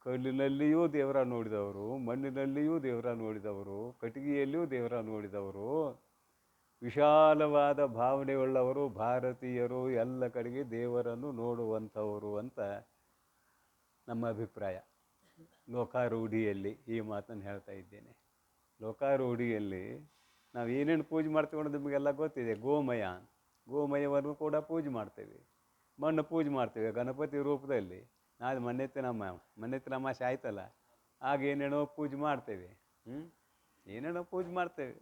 ಕಲ್ಲಿನಲ್ಲಿಯೂ ದೇವರ ನೋಡಿದವರು, ಮಣ್ಣಿನಲ್ಲಿಯೂ ದೇವರ ನೋಡಿದವರು, ಕಟ್ಟಿಗೆಯಲ್ಲಿಯೂ ದೇವರ ನೋಡಿದವರು, ವಿಶಾಲವಾದ ಭಾವನೆಯುಳ್ಳವರು ಭಾರತೀಯರು, ಎಲ್ಲ ಕಡೆಗೆ ದೇವರನ್ನು ನೋಡುವಂಥವರು ಅಂತ ನಮ್ಮ ಅಭಿಪ್ರಾಯ. ಲೋಕಾರೂಢಿಯಲ್ಲಿ ಈ ಮಾತನ್ನು ಹೇಳ್ತಾ ಇದ್ದೇನೆ. ಲೋಕಾರೂಢಿಯಲ್ಲಿ ನಾವು ಏನೇನು ಪೂಜೆ ಮಾಡ್ತೀವಿ ಅನ್ನೋದು ನಿಮಗೆಲ್ಲ ಗೊತ್ತಿದೆ. ಗೋಮಯವನ್ನು ಕೂಡ ಪೂಜೆ ಮಾಡ್ತೇವೆ. ಮಣ್ಣು ಪೂಜೆ ಮಾಡ್ತೇವೆ ಗಣಪತಿ ರೂಪದಲ್ಲಿ. ನಾಳೆ ಮನ್ನೆತ್ತಿನ ಅಮಾಸೆ ಆಯ್ತಲ್ಲ, ಆಗ ಏನೇನೋ ಪೂಜೆ ಮಾಡ್ತೇವೆ. ಏನೇನೋ ಪೂಜೆ ಮಾಡ್ತೇವೆ.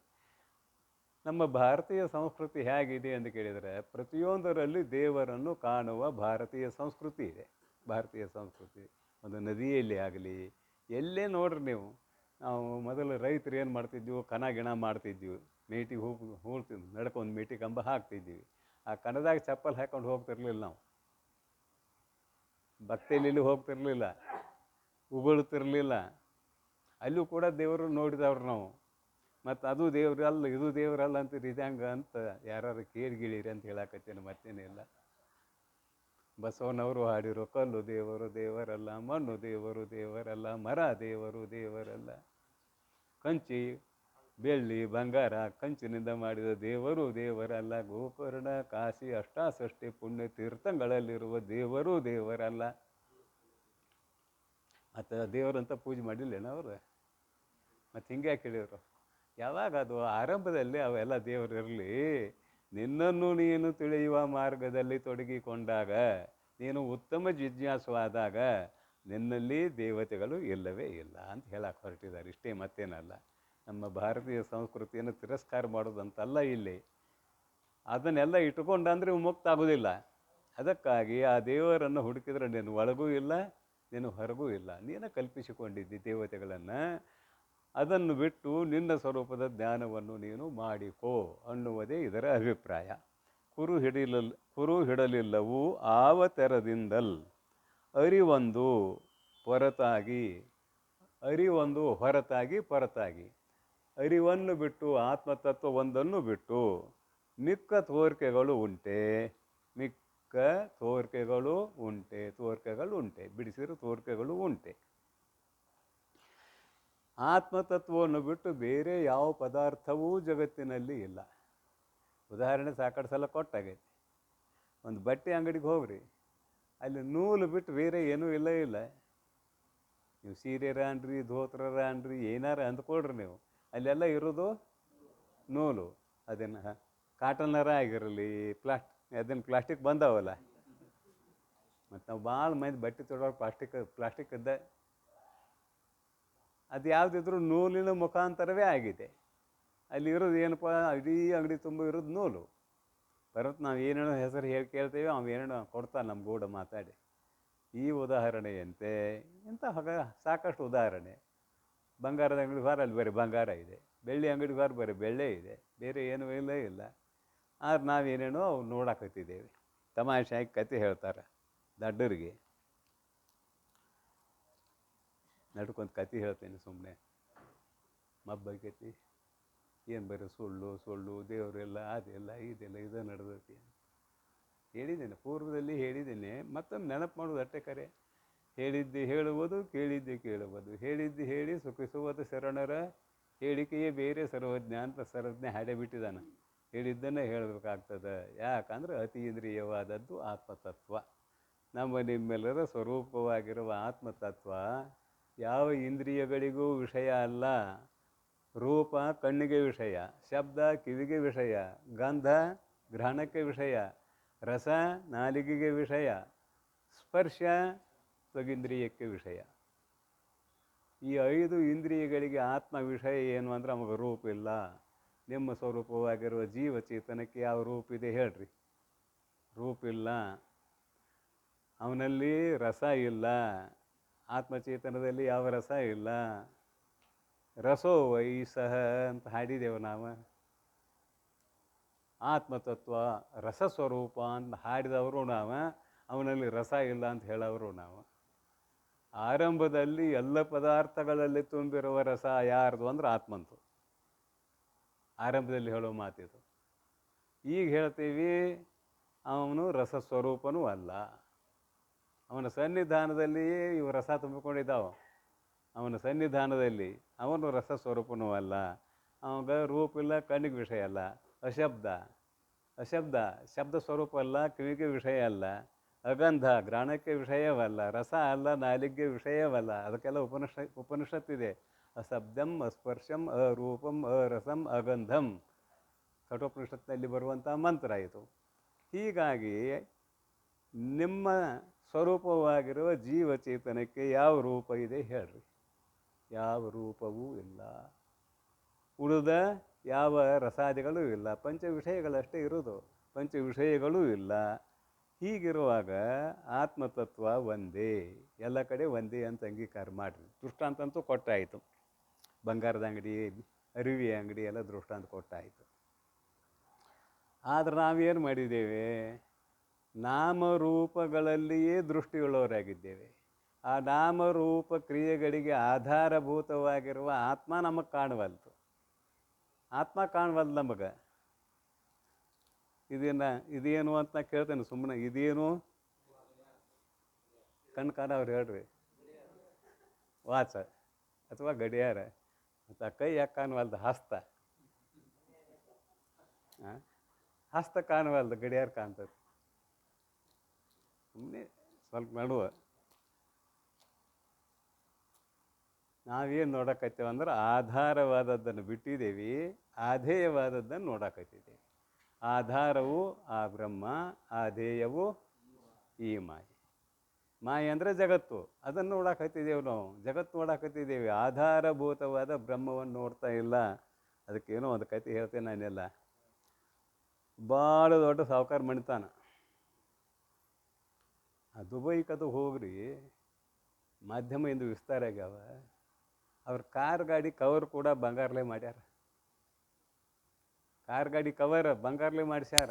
ನಮ್ಮ ಭಾರತೀಯ ಸಂಸ್ಕೃತಿ ಹೇಗಿದೆ ಅಂತ ಕೇಳಿದರೆ, ಪ್ರತಿಯೊಂದರಲ್ಲಿ ದೇವರನ್ನು ಕಾಣುವ ಭಾರತೀಯ ಸಂಸ್ಕೃತಿ ಇದೆ. ಭಾರತೀಯ ಸಂಸ್ಕೃತಿ ಒಂದು ನದಿಯಲ್ಲಿ ಆಗಲಿ, ಎಲ್ಲೇ ನೋಡ್ರಿ ನೀವು. ನಾವು ಮೊದಲು ರೈತರು ಏನು ಮಾಡ್ತಿದ್ವಿ, ಕಣ ಗಿಣ ಮಾಡ್ತಿದ್ವಿ, ಮೇಟಿಗೆ ಹೂಳ್ತಿದ್ವಿ, ನಡ್ಕೊಂಡು ಮೇಟಿ ಕಂಬ ಹಾಕ್ತಿದ್ವಿ. ಆ ಕಣದಾಗ ಚಪ್ಪಲ್ ಹಾಕೊಂಡು ಹೋಗ್ತಿರ್ಲಿಲ್ಲ ನಾವು. ಭಕ್ತಿಯಲ್ಲಿ ಹೋಗ್ತಿರ್ಲಿಲ್ಲ, ಉಗುಳ್ತಿರ್ಲಿಲ್ಲ. ಅಲ್ಲೂ ಕೂಡ ದೇವರು ನೋಡಿದವ್ರು ನಾವು. ಮತ್ತು ಅದು ದೇವ್ರಲ್ಲ, ಇದು ದೇವರಲ್ಲ ಅಂತ ಇದಂಗ ಅಂತ ಯಾರು ಕೇಳಿಗಿಳಿರಿ ಅಂತ ಹೇಳಕತ್ತೇನೆ, ಮತ್ತೇನಿಲ್ಲ. ಬಸವನವರು ಹಾಡಿರೋ ಕಲ್ಲು ದೇವರು ದೇವರಲ್ಲ, ಮಣ್ಣು ದೇವರು ದೇವರಲ್ಲ, ಮರ ದೇವರು ದೇವರಲ್ಲ, ಕಂಚಿ ಬೆಳ್ಳಿ ಬಂಗಾರ ಕಂಚಿನಿಂದ ಮಾಡಿದ ದೇವರು ದೇವರಲ್ಲ, ಗೋಕರ್ಣ ಕಾಶಿ ಅಷ್ಟಾಸಷ್ಟಿ ಪುಣ್ಯ ತೀರ್ಥಗಳಲ್ಲಿರುವ ದೇವರು ದೇವರಲ್ಲ. ಮತ್ತು ದೇವರಂತ ಪೂಜೆ ಮಾಡಿಲ್ಲೇನ ಅವರು? ಮತ್ತು ಹಿಂಗೆ ಕೇಳಿದ್ರು. ಯಾವಾಗ ಅದು ಆರಂಭದಲ್ಲಿ ಅವೆಲ್ಲ ದೇವರು ಇರಲಿ, ನಿನ್ನನ್ನು ನೀನು ತಿಳಿಯುವ ಮಾರ್ಗದಲ್ಲಿ ತೊಡಗಿಕೊಂಡಾಗ, ನೀನು ಉತ್ತಮ ಜಿಜ್ಞಾಸುವಾದಾಗ ನಿನ್ನಲ್ಲಿ ದೇವತೆಗಳು ಇಲ್ಲವೇ ಇಲ್ಲ ಅಂತ ಹೇಳಕ್ಕೆ ಹೊರಟಿದ್ದಾರೆ. ಇಷ್ಟೇ, ಮತ್ತೇನಲ್ಲ. ನಮ್ಮ ಭಾರತೀಯ ಸಂಸ್ಕೃತಿಯನ್ನು ತಿರಸ್ಕಾರ ಮಾಡೋದಂತಲ್ಲ ಇಲ್ಲಿ. ಅದನ್ನೆಲ್ಲ ಇಟ್ಟುಕೊಂಡಂದರೆ ಮುಕ್ತ ಆಗೋದಿಲ್ಲ. ಅದಕ್ಕಾಗಿ ಆ ದೇವರನ್ನು ಹುಡುಕಿದ್ರೆ ನೀನು ಒಳಗೂ ಇಲ್ಲ, ನೀನು ಹೊರಗೂ ಇಲ್ಲ. ನೀನು ಕಲ್ಪಿಸಿಕೊಂಡಿದ್ದಿ ದೇವತೆಗಳನ್ನು. ಅದನ್ನು ಬಿಟ್ಟು ನಿನ್ನ ಸ್ವರೂಪದ ಜ್ಞಾನವನ್ನು ನೀನು ಮಾಡಿಕೋ ಅನ್ನುವುದೇ ಇದರ ಅಭಿಪ್ರಾಯ. ಕುರು ಹಿಡಲಿಲ್ಲವೂ ಆವ ತೆರದಿಂದಲ್ ಅರಿವೊಂದು ಹೊರತಾಗಿ, ಅರಿವೊಂದು ಹೊರತಾಗಿ, ಅರಿವನ್ನು ಬಿಟ್ಟು ಆತ್ಮತತ್ವವೊಂದನ್ನು ಬಿಟ್ಟು ಮಿಕ್ಕ ತೋರಿಕೆಗಳು ಉಂಟೆ, ಬಿಡಿಸಿರೋ ತೋರಿಕೆಗಳು ಉಂಟೆ. ಆತ್ಮತತ್ವವನ್ನು ಬಿಟ್ಟು ಬೇರೆ ಯಾವ ಪದಾರ್ಥವೂ ಜಗತ್ತಿನಲ್ಲಿ ಇಲ್ಲ. ಉದಾಹರಣೆ ಸಾಕಷ್ಟು ಸಲ ಕೊಟ್ಟಾಗೈತಿ. ಒಂದು ಬಟ್ಟೆ ಅಂಗಡಿಗೆ ಹೋಗ್ರಿ, ಅಲ್ಲಿ ನೂಲು ಬಿಟ್ಟು ಬೇರೆ ಏನೂ ಇಲ್ಲ. ನೀವು ಸೀರೆ ರಾನ್ರಿ, ಧೋತ್ರ ರಾನ್ರಿ, ಏನಾರ ಅಂದ್ಕೊಳ್ರಿ ನೀವು, ಅಲ್ಲೆಲ್ಲ ಇರೋದು ನೂಲು. ಅದನ್ನು ಕಾಟನ್ನರ ಆಗಿರಲಿ, ಪ್ಲಾಸ್ಟಿಕ್ ಬಂದಾವಲ್ಲ. ಮತ್ತು ನಾವು ಭಾಳ ಮಂದಿ ಬಟ್ಟೆ ತೊಡೋರು ಪ್ಲಾಸ್ಟಿಕ್ ಇದ್ದ, ಅದು ಯಾವುದಿದ್ರೂ ನೂಲಿನ ಮುಖಾಂತರವೇ ಆಗಿದೆ. ಅಲ್ಲಿ ಇರೋದು ಏನಪ್ಪ, ಇಡೀ ಅಂಗಡಿ ತುಂಬ ಇರೋದು ನೂಲು. ಬರುತ್ತೆ, ನಾವು ಏನೇನೋ ಹೆಸರು ಹೇಳಿ ಕೇಳ್ತೇವೆ, ಏನೇನೋ ಕೊಡ್ತಾನೆ ನಮ್ಮ ಗೂಡ ಮಾತಾಡಿ. ಈ ಉದಾಹರಣೆಯಂತೆ ಇಂಥ ಸಾಕಷ್ಟು ಉದಾಹರಣೆ. ಬಂಗಾರದ ಅಂಗಡಿ ಬಾರ, ಅಲ್ಲಿ ಬರೀ ಬಂಗಾರ ಇದೆ. ಬೆಳ್ಳಿ ಅಂಗಡಿ ಬಾರ, ಬರೀ ಬೆಳ್ಳೆ ಇದೆ, ಬೇರೆ ಏನೂ ಇಲ್ಲ. ಆದ್ರೆ ನಾವೇನೇನೋ ನೋಡಕತ್ತಿದ್ದೇವೆ. ತಮಾಷೆಯಾಗಿ ಕತೆ ಹೇಳ್ತಾರೆ ದಡ್ಡರಿಗೆ. ನಡ್ಕೊಂತ ಕತೆ ಹೇಳ್ತೇನೆ ಸುಮ್ಮನೆ. ಮಬ್ಬಾಕೈತಿ, ಏನು ಬರೀ ಸುಳ್ಳು ದೇವರಿಲ್ಲ, ಅದಿಲ್ಲ ಇದಿಲ್ಲ, ಇದು ನಡೆದೈತಿ ಹೇಳಿದ್ದೇನೆ. ಪೂರ್ವದಲ್ಲಿ ಹೇಳಿದ್ದೇನೆ, ಮತ್ತೊಮ್ಮೆ ನೆನಪು ಮಾಡೋದು ಅಷ್ಟೇ ಕರೆ. ಹೇಳಿದ್ದು ಹೇಳುವುದು, ಕೇಳಿದ್ದು ಕೇಳುವುದು, ಹೇಳಿದ್ದು ಹೇಳಿ ಸುಖಿಸುವುದು ಶರಣರ ಹೇಳಿಕೆಯೇ ಬೇರೆ ಸರ್ವಜ್ಞ ಅಂತ ಸರ್ವಜ್ಞ ಹಾಡೇ ಬಿಟ್ಟಿದ್ದಾನೆ. ಹೇಳಿದ್ದನ್ನೇ ಹೇಳಬೇಕಾಗ್ತದೆ. ಯಾಕಂದ್ರೆ ಅತೀಂದ್ರಿಯವಾದದ್ದು ಆತ್ಮತತ್ವ. ನಮ್ಮ ನಿಮ್ಮೆಲ್ಲರ ಸ್ವರೂಪವಾಗಿರುವ ಆತ್ಮತತ್ವ ಯಾವ ಇಂದ್ರಿಯಗಳಿಗೂ ವಿಷಯ ಅಲ್ಲ. ರೂಪ ಕಣ್ಣಿಗೆ ವಿಷಯ, ಶಬ್ದ ಕಿವಿಗೆ ವಿಷಯ, ಗಂಧ ಗ್ರಹಣಕ್ಕೆ ವಿಷಯ, ರಸ ನಾಲಿಗೆಗೆ ವಿಷಯ, ಸ್ಪರ್ಶ ತ್ವಗಿಂದ್ರಿಯಕ್ಕೆ ವಿಷಯ. ಈ 5 ಇಂದ್ರಿಯಗಳಿಗೆ ಆತ್ಮ ವಿಷಯ ಏನು ಅಂದ್ರೆ ನಮಗೆ ರೂಪ ಇಲ್ಲ. ನಿಮ್ಮ ಸ್ವರೂಪವಾಗಿರುವ ಜೀವಚೇತನಕ್ಕೆ ಯಾವ ರೂಪಿದೆ ಹೇಳ್ರಿ? ರೂಪಿಲ್ಲ. ಅವನಲ್ಲಿ ರಸ ಇಲ್ಲ. ಆತ್ಮಚೇತನದಲ್ಲಿ ಯಾವ ರಸ ಇಲ್ಲ. ರಸೋ ವೈಸಹ ಅಂತ ಹಾಡಿದೆವು ನಾವು. ಆತ್ಮತತ್ವ ರಸಸ್ವರೂಪ ಅಂತ ಹಾಡಿದವರು ನಾವು, ಅವನಲ್ಲಿ ರಸ ಇಲ್ಲ ಅಂತ ಹೇಳೋರು ನಾವು. ಆರಂಭದಲ್ಲಿ ಎಲ್ಲ ಪದಾರ್ಥಗಳಲ್ಲಿ ತುಂಬಿರುವ ರಸ ಯಾರ್ದು ಅಂದ್ರೆ ಆತ್ಮಂತು. ಆರಂಭದಲ್ಲಿ ಹೇಳೋ ಮಾತಿದು. ಈಗ ಹೇಳ್ತೀವಿ ಅವನು ರಸಸ್ವರೂಪನೂ ಅಲ್ಲ. ಅವನ ಸನ್ನಿಧಾನದಲ್ಲಿಯೇ ಇವು ರಸ ತುಂಬಿಕೊಂಡಿದ್ದಾವ. ಅವನ ಸನ್ನಿಧಾನದಲ್ಲಿ ಅವನು ರಸಸ್ವರೂಪನೂ ಅಲ್ಲ. ಅವಾಗ ರೂಪ ಇಲ್ಲ, ಕಣ್ಣಿಗೆ ವಿಷಯ ಅಲ್ಲ. ಅಶಬ್ದ ಶಬ್ದ ಸ್ವರೂಪ ಅಲ್ಲ, ಕಿವಿಗೆ ವಿಷಯ ಅಲ್ಲ. ಅಗಂಧ ಗ್ರಾಣಕ್ಕೆ ವಿಷಯವಲ್ಲ. ರಸ ಅಲ್ಲ, ನಾಲಿಗೆ ವಿಷಯವಲ್ಲ. ಅದಕ್ಕೆಲ್ಲ ಉಪನಿಷತ್ತಿದೆ. ಅಶಬ್ದಂ ಅಸ್ಪರ್ಶಂ ಅರೂಪಂ ಅರಸಂ ಅಗಂಧಂ ಕಠೋಪನಿಷತ್ತಿನಲ್ಲಿ ಬರುವಂಥ ಮಂತ್ರ ಇದು. ಹೀಗಾಗಿ ನಿಮ್ಮ ಸ್ವರೂಪವಾಗಿರುವ ಜೀವಚೇತನಕ್ಕೆ ಯಾವ ರೂಪ ಇದೆ ಹೇಳ್ರಿ? ಯಾವ ರೂಪವೂ ಇಲ್ಲ. ಉಳಿದ ಯಾವ ರಸಾದಿಗಳೂ ಇಲ್ಲ. ಪಂಚ ವಿಷಯಗಳಷ್ಟೇ ಇರೋದು. ಪಂಚ ವಿಷಯಗಳೂ ಇಲ್ಲ. ಹೀಗಿರುವಾಗ ಆತ್ಮತತ್ವ ಒಂದೇ, ಎಲ್ಲ ಕಡೆ ಒಂದೇ ಅಂತ ಅಂಗೀಕಾರ ಮಾಡಿರಿ. ದೃಷ್ಟಾಂತಂತೂ ಕೊಟ್ಟಾಯಿತು. ಬಂಗಾರದ ಅಂಗಡಿ, ಅರಿವಿ ಅಂಗಡಿ ಎಲ್ಲ ದೃಷ್ಟಾಂತ ಕೊಟ್ಟಾಯಿತು. ಆದರೆ ನಾವೇನು ಮಾಡಿದ್ದೇವೆ? ನಾಮರೂಪಗಳಲ್ಲಿಯೇ ದೃಷ್ಟಿಯುಳ್ಳವರಾಗಿದ್ದೇವೆ. ಆ ನಾಮರೂಪ ಕ್ರಿಯೆಗಳಿಗೆ ಆಧಾರಭೂತವಾಗಿರುವ ಆತ್ಮ ನಮಗೆ ಕಾಣವಲ್ತು. ಆತ್ಮ ಕಾಣವಲ್ದು ನಮಗೆ. ಇದೇನು ಅಂತ ನಾ ಕೇಳ್ತೇನೆ ಸುಮ್ಮನೆ. ಇದೇನು ಕಣ್ಣು ಕಾಣವ್ರು ಹೇಳ್ರಿ? ವಾಚ ಅಥವಾ ಗಡಿಯಾರ ಮತ್ತು ಕೈ ಯಾಕೆ ಕಾಣವಲ್ದು? ಹಸ್ತ ಕಾಣವಲ್ದು, ಗಡಿಯಾರ ಕಾಣ್ತದೆ. ಸುಮ್ಮನೆ ಸ್ವಲ್ಪ ನಡುವ ನಾವೇನು ನೋಡಕತ್ತೇವಂದ್ರೆ ಆಧಾರವಾದದ್ದನ್ನು ಬಿಟ್ಟಿದ್ದೇವೆ, ಆಧೇಯವಾದದ್ದನ್ನು ನೋಡಕತ್ತಿದ್ದೇವೆ. ಆಧಾರವು ಆ ಬ್ರಹ್ಮ, ಆಧೇಯವು ಈ ಮಾಯೆ. ಮಾಯೆ ಅಂದರೆ ಜಗತ್ತು. ಅದನ್ನು ನೋಡಕತ್ತಿದ್ದೇವೆ ನಾವು. ಜಗತ್ತು ನೋಡಕತ್ತಿದ್ದೇವೆ, ಆಧಾರಭೂತವಾದ ಬ್ರಹ್ಮವನ್ನು ನೋಡ್ತಾ ಇಲ್ಲ. ಅದಕ್ಕೇನೋ ಒಂದು ಕತೆ ಹೇಳ್ತೇನೆ ನಾನೆಲ್ಲ. ಭಾಳ ದೊಡ್ಡ ಸಾಹುಕಾರ ಮಣಿತಾನ. ಆ ದುಬೈಕದು ಹೋಗ್ರಿ, ಮಾಧ್ಯಮ ಇಂದು ವಿಸ್ತಾರ ಆಗ್ಯಾವ. ಅವ್ರ ಕಾರ್ ಗಾಡಿ ಕವರ್ ಕೂಡ ಬಂಗಾರಲೇ ಮಾಡ್ಯಾರ. ಕಾರ್ ಗಾಡಿ ಕವರ್ ಬಂಗಾರಲೇ ಮಾಡಿಸ್ಯಾರ.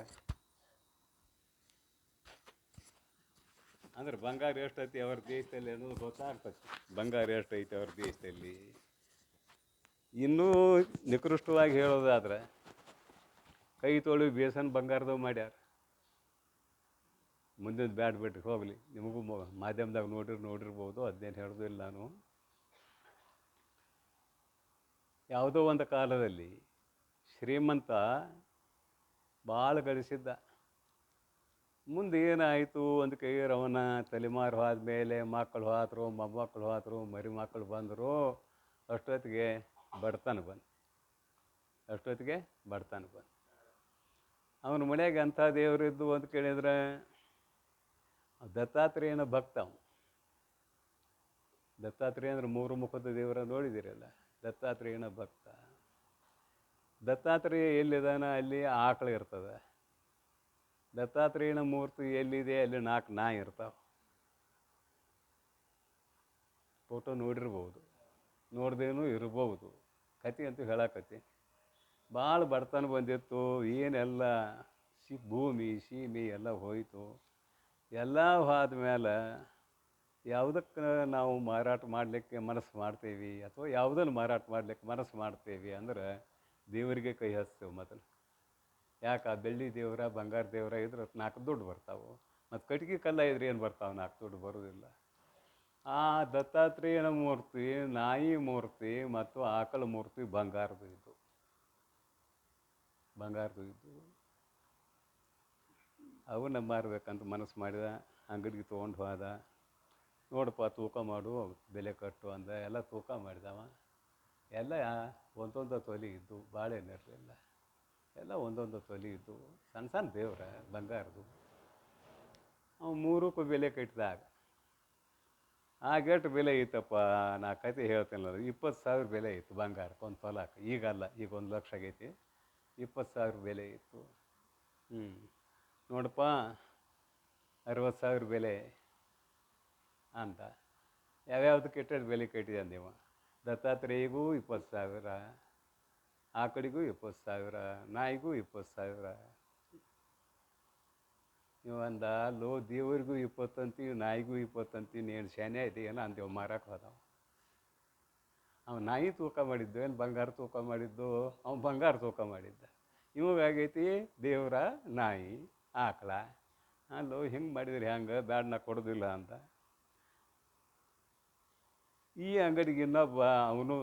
ಅಂದ್ರೆ ಬಂಗಾರ ಎಷ್ಟೈತಿ ಅವ್ರ ದೇಶದಲ್ಲಿ ಅನ್ನೋದು ಗೊತ್ತಾಗ್ತದೆ. ಬಂಗಾರ ಎಷ್ಟೈತಿ ಅವ್ರ ದೇಶದಲ್ಲಿ. ಇನ್ನೂ ನಿಕೃಷ್ಟವಾಗಿ ಹೇಳೋದಾದ್ರೆ ಕೈ ತೊಳಿ ಬೇಸನ್ ಬಂಗಾರದವು ಮಾಡ್ಯಾರ. ಮುಂದಿನ ಬ್ಯಾಡ್ ಬಿಟ್ರಿ ಹೋಗಲಿ. ನಿಮಗೂ ಮಾಧ್ಯಮದಾಗ ನೋಡಿರ್ಬೋದು. ಅದನ್ನೇನು ಹೇಳೋದಿಲ್ಲ ನಾನು. ಯಾವುದೋ ಒಂದು ಕಾಲದಲ್ಲಿ ಶ್ರೀಮಂತ ಭಾಳ ಗಳಿಸಿದ್ದ. ಮುಂದೆ ಏನಾಯಿತು ಒಂದು ಕೈ ಅವನ ತಲೆಮಾರು ಆದಮೇಲೆ ಮಕ್ಕಳು ಹೋದ್ರು, ಮೊಮ್ಮಕ್ಕಳು ಹೋದ್ರು, ಮರಿ ಮಕ್ಕಳು ಬಂದರು. ಅಷ್ಟೊತ್ತಿಗೆ ಬಡತನ ಬಂದು. ಅವನ ಮನೆಯಾಗ ಅಂಥ ದೇವರಿದ್ದು ಅಂತ ಕೇಳಿದ್ರೆ ದತ್ತಾತ್ರೇಯನ ಭಕ್ತ ಅವನು. ದತ್ತಾತ್ರೇಯ ಅಂದ್ರೆ ಮೂರು ಮುಖದ ದೇವರ ನೋಡಿದಿರಲ್ಲ. ದತ್ತಾತ್ರೇಯನ ಭಕ್ತ. ದತ್ತಾತ್ರೇಯ ಎಲ್ಲಿದಾನ ಅಲ್ಲಿ ಆಕಳು ಇರ್ತದೆ. ದತ್ತಾತ್ರೇಯನ ಮೂರ್ತಿ ಎಲ್ಲಿದೆ ಅಲ್ಲಿ 4 ನಾಯಿ ಇರ್ತಾವೆ. ಫೋಟೋ ನೋಡಿರ್ಬೋದು, ನೋಡ್ದೇನೂ ಇರ್ಬೋದು. ಕತೆ ಅಂತೂ ಹೇಳಕತ್ತಿ. ಭಾಳ ಬಡತನ ಬಂದಿತ್ತು. ಏನೆಲ್ಲ ಭೂಮಿ ಸೀಮೆ ಎಲ್ಲ ಹೋಯಿತು. ಎಲ್ಲ ಹೋದ ಮೇಲೆ ಯಾವುದಕ್ಕೆ ನಾವು ಮಾರಾಟ ಮಾಡಲಿಕ್ಕೆ ಮನಸ್ಸು ಮಾಡ್ತೇವೆ ಅಥವಾ ಯಾವುದನ್ನು ಮಾರಾಟ ಮಾಡಲಿಕ್ಕೆ ಮನಸ್ಸು ಮಾಡ್ತೇವೆ ಅಂದ್ರೆ ದೇವರಿಗೆ ಕೈ ಹಚ್ತೇವೆ ಮೊದಲು. ಯಾಕೆ? ಆ ಬೆಳ್ಳಿ ದೇವರ ಬಂಗಾರ ದೇವರ ಇದ್ರೆ 4 ದುಡ್ಡು ಬರ್ತಾವೆ. ಮತ್ತು ಕಟ್ಗೆ ಕಲ್ಲ ಇದ್ರೆ ಏನು ಬರ್ತಾವೆ? 4 ದುಡ್ಡು ಬರೋದಿಲ್ಲ. ಆ ದತ್ತಾತ್ರೇಯನ ಮೂರ್ತಿ, ನಾಯಿ ಮೂರ್ತಿ ಮತ್ತು ಆಕಳ ಮೂರ್ತಿ ಬಂಗಾರದು ಇದ್ದು. ಅವನ್ನ ಮಾರಬೇಕಂತ ಮನಸ್ಸು ಮಾಡಿದ. ಅಂಗಡಿಗೆ ತೊಗೊಂಡು ಹೋದ. ನೋಡಪ್ಪ ತೂಕ ಮಾಡು, ಬೆಲೆ ಕಟ್ಟು ಅಂದ. ಎಲ್ಲ ತೂಕ ಮಾಡಿದವ. ಎಲ್ಲ ಒಂದೊಂದು ತೊಲಿ ಇದ್ದು, ಬಾಳೆನಿರಲಿಲ್ಲ. ಎಲ್ಲ ಒಂದೊಂದು ತೊಲಿ ಇದ್ದು. ಸಣ್ಣ ದೇವ್ರ ಬಂಗಾರದು. ಅವ 3ಕ್ಕೂ ಬೆಲೆ ಕಟ್ಟಿದಾಗ ಆಗೆಷ್ಟು ಬೆಲೆ ಇತ್ತಪ್ಪ? ನಾ ಕತೆ ಹೇಳ್ತೇನಲ್ಲ. 20,000 ಬೆಲೆ ಇತ್ತು ಬಂಗಾರಕ್ಕೆ ಒಂದು ತೊಲಕ್ಕೆ. ಈಗಲ್ಲ, ಈಗ 1 ಲಕ್ಷ ಆಗೈತಿ. 20,000 ಬೆಲೆ ಇತ್ತು. ನೋಡಪ್ಪ 60,000 ಬೆಲೆ ಅಂತ. ಯಾವ್ಯಾವ್ದಕ್ಕೆ ಕೆಟ್ಟ ಬೆಲೆ ಕಟ್ಟಿದೆ ನೀವು? ದತ್ತಾತ್ರೇಯಿಗೂ 20,000, ಆಕಳಿಗೂ 20,000, ನಾಯಿಗೂ 20,000. ಇವಂದ ಲೋ ದೇವರಿಗೂ 20 ಅಂತೀವಿ, ನಾಯಿಗೂ 20 ಅಂತೀನಿ, ಏನು ಶಾನೆ ಇದೆಯೇನೋ ಅಂದೇವು ಮಾರಕ್ಕೆ ಹೋದವ. ಅವ್ನು ನಾಯಿ ತೂಕ ಮಾಡಿದ್ದು ಏನು ಬಂಗಾರ ತೂಕ ಮಾಡಿದ್ದು? ಅವ್ನು ಬಂಗಾರ ತೂಕ ಮಾಡಿದ್ದ. ಇವಾಗೈತಿ ದೇವರ ನಾಯಿ ಆಕಳ. ಅಲ್ಲೋ ಹಿಂಗೆ ಮಾಡಿದ್ರಿ ಹೆಂಗೆ, ಬ್ಯಾಡ ನಾ ಕೊಡೋದಿಲ್ಲ ಅಂತ. ಈ ಅಂಗಡಿಗೆ ಇನ್ನೊಬ್ಬ ಅವನು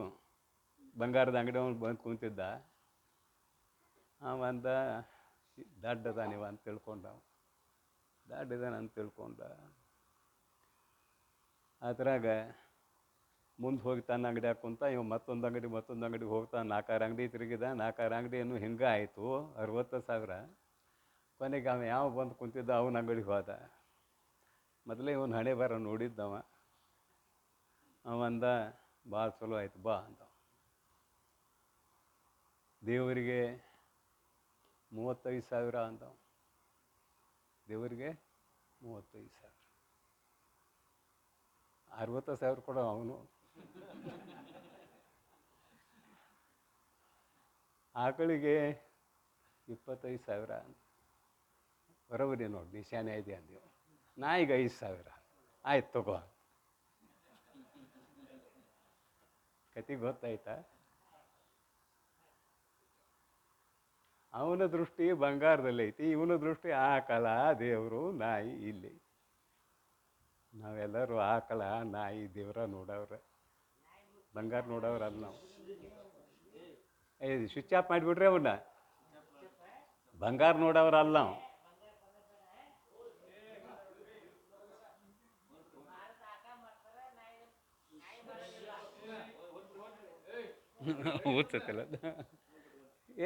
ಬಂಗಾರದ ಅಂಗಡಿ ಅವನು ಬಂದು ಕುಂತಿದ್ದ. ಅವಂದ ದಡ್ಡದಾನಿವ ಅಂತ ತಿಳ್ಕೊಂಡ, ದಡ್ಡದಾನ ಅಂತ ತಿಳ್ಕೊಂಡ. ಅದ್ರಾಗ ಮುಂದೆ ಹೋಗಿ ತನ್ನ ಅಂಗಡಿ ಹಾಕುಂತ ಇವ ಮತ್ತೊಂದು ಅಂಗಡಿಗೆ ಹೋಗ್ತಾನೆ. 4 ಅಂಗಡಿ ತಿರುಗಿದ. 4 ಅಂಗಡಿಯನ್ನು ಹಿಂಗೆ ಆಯಿತು 60,000. ಕೊನೆಗೆ ಅವ ಯಾವ ಬಂದು ಕುಂತಿದ್ದ ಅವನ ಅಂಗಡಿಗೆ ಹೋದ. ಮೊದಲೇ ಇವನು ಹಣೆ ಬರ ನೋಡಿದ್ದವ. ಅವಂದ ಭಾಳ ಚಲೋ ಆಯ್ತು ಬಾ ಅಂತ. ದೇವರಿಗೆ 35,000 ಅಂದ. ದೇವರಿಗೆ 35,000. 60,000 ಕೊಡೋ ಅವನು. ಆಕಳಿಗೆ 25,000 ಅಂತ. ಬರೋಬರಿ ನೋಡಿ, ನೀ ಶಾನೆ ಇದೆ ಅಂದೆವು. ನಾಯಿಗೆ 5,000. ಆಯ್ತು ತಗೋ. ಕತೆ ಗೊತ್ತಾಯ್ತಾ? ಅವನ ದೃಷ್ಟಿ ಬಂಗಾರದಲ್ಲಿ ಐತಿ, ಇವನ ದೃಷ್ಟಿ ಆಕಳ, ದೇವರು, ನಾಯಿ ಇಲ್ಲಿ. ನಾವೆಲ್ಲರೂ ಆಕಳ, ನಾಯಿ, ದೇವ್ರ ನೋಡವ್ರ, ಬಂಗಾರ ನೋಡವ್ರಲ್ಲ ನಾವು. ಸ್ವಿಚ್ ಆಫ್ ಮಾಡಿಬಿಟ್ರೆ ಅವನ್ನ ಬಂಗಾರ ನೋಡವ್ರಲ್ಲ ನಾವು. ಓದ್ಸತ್ತಿಲ್ಲ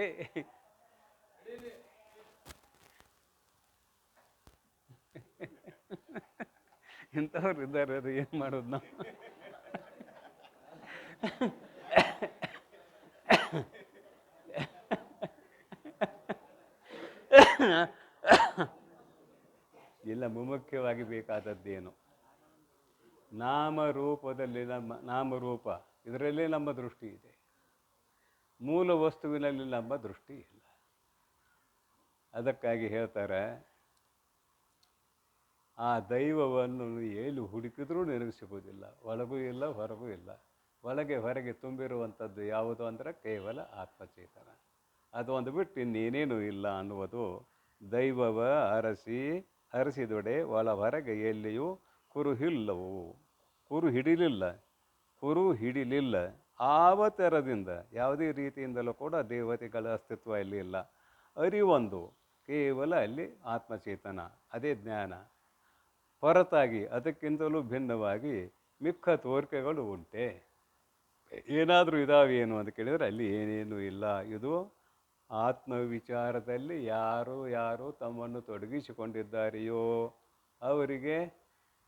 ಏ ಇಂಥವ್ರು ಇದ್ದಾರೆ, ಅದು ಏನು ಮಾಡೋದು ನಾವು? ಇಲ್ಲ, ಮುಖ್ಯವಾಗಿ ಬೇಕಾದದ್ದೇನು? ನಾಮರೂಪದಲ್ಲಿ ನಾಮರೂಪ ಇದರಲ್ಲೇ ನಮ್ಮ ದೃಷ್ಟಿ ಇದೆ. ಮೂಲ ವಸ್ತುವಿನಲ್ಲಿ ನಮ್ಮ ದೃಷ್ಟಿ ಇಲ್ಲ. ಅದಕ್ಕಾಗಿ ಹೇಳ್ತಾರೆ, ಆ ದೈವವನ್ನು ಎಲ್ಲಿ ಹುಡುಕಿದ್ರೂ ನಿನಗೆ ಸಿಗೋದಿಲ್ಲ. ಒಳಗೂ ಇಲ್ಲ, ಹೊರಗೂ ಇಲ್ಲ. ಒಳಗೆ ಹೊರಗೆ ತುಂಬಿರುವಂಥದ್ದು ಯಾವುದು ಅಂದರೆ ಕೇವಲ ಆತ್ಮಚೇತನ. ಅದು ಒಂದು ಬಿಟ್ಟು ಇನ್ನೇನೇನು ಇಲ್ಲ ಅನ್ನುವುದು. ದೈವವ ಹರಸಿದೊಡೆ ಒಳ ಹೊರಗೆ ಎಲ್ಲಿಯೂ ಕುರು ಹಿಡಿಲಿಲ್ಲ. ಆವತರದಿಂದ ಯಾವುದೇ ರೀತಿಯಿಂದಲೂ ಕೂಡ ದೇವತೆಗಳ ಅಸ್ತಿತ್ವ ಇಲ್ಲಿ ಇಲ್ಲ. ಅರಿವೊಂದು ಕೇವಲ ಅಲ್ಲಿ ಆತ್ಮಚೇತನ, ಅದೇ ಜ್ಞಾನ. ಹೊರತಾಗಿ ಅದಕ್ಕಿಂತಲೂ ಭಿನ್ನವಾಗಿ ಮಿಕ್ಕ ತೋರಿಕೆಗಳು ಉಂಟೆ. ಏನಾದರೂ ಇದಾವೇನು ಅಂತ ಕೇಳಿದರೆ ಅಲ್ಲಿ ಏನೇನು ಇಲ್ಲ. ಇದು ಆತ್ಮವಿಚಾರದಲ್ಲಿ ಯಾರು ತಮ್ಮನ್ನು ತೊಡಗಿಸಿಕೊಂಡಿದ್ದಾರೆಯೋ ಅವರಿಗೆ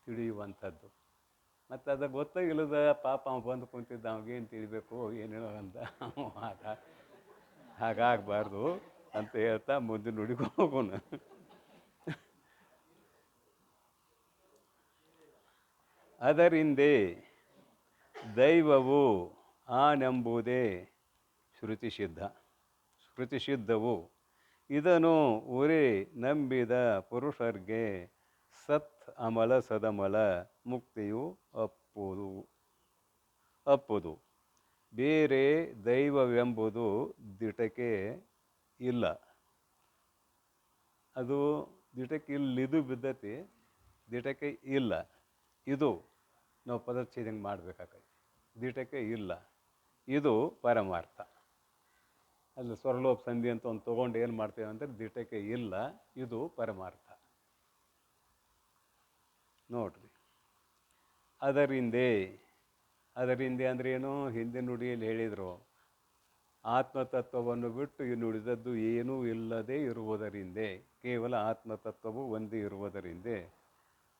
ತಿಳಿಯುವಂಥದ್ದು. ಮತ್ತು ಅದು ಗೊತ್ತಾಗಿಲ್ಲದ ಪಾಪ ಅವ ಬಂದು ಕುಂತಿದ್ದ, ಅವ್ಗೇನು ತಿಳಿಬೇಕು ಏನೇನೋ ಅಂತ. ಹಾಗಾಗಬಾರ್ದು ಅಂತ ಹೇಳ್ತಾ ಮುಂದೆ ನುಡಿಗೆ ಹೋಗೋಣ. ಅದರಿಂದೇ ದೈವವು ಆನೆಂಬುದೇ ಶ್ರುತಿಸಿದ್ಧವು. ಇದನ್ನು ಉರಿ ನಂಬಿದ ಪುರುಷರಿಗೆ ಸತ್ ಅಮಲ ಸದಮಲ ಮುಕ್ತಿಯು ಅಪ್ಪುದು. ಬೇರೆ ದೈವವೆಂಬುದು ದಿಟಕೆ ಇಲ್ಲ. ಅದು ದಿಟಕೆ ಇಲ್ಲಿದು ಬಿದ್ದತಿ, ದಿಟಕೆ ಇಲ್ಲ. ಇದು ನಾವು ಪದಚ್ಛೇದಂಗೆ ಮಾಡಬೇಕಾಗೈತಿ. ದಿಟಕೆ ಇಲ್ಲ, ಇದು ಪರಮಾರ್ಥ. ಅಲ್ಲಿ ಸ್ವರಲೋಪ ಸಂಧಿ ಅಂತ ಒಂದು ತೊಗೊಂಡು ಏನು ಮಾಡ್ತೇವೆ ಅಂದರೆ ದಿಟಕೆ ಇಲ್ಲ, ಇದು ಪರಮಾರ್ಥ. ನೋಡ್ರಿ, ಅದರಿಂದೇ ಅಂದರೆ ಏನು? ಹಿಂದಿನ ನುಡಿಯಲ್ಲಿ ಹೇಳಿದರು, ಆತ್ಮತತ್ವವನ್ನು ಬಿಟ್ಟು ಇನ್ನು ಉಳಿದದ್ದು ಏನೂ ಇಲ್ಲದೆ ಇರುವುದರಿಂದೇ, ಕೇವಲ ಆತ್ಮತತ್ವವು ಒಂದೇ ಇರುವುದರಿಂದೇ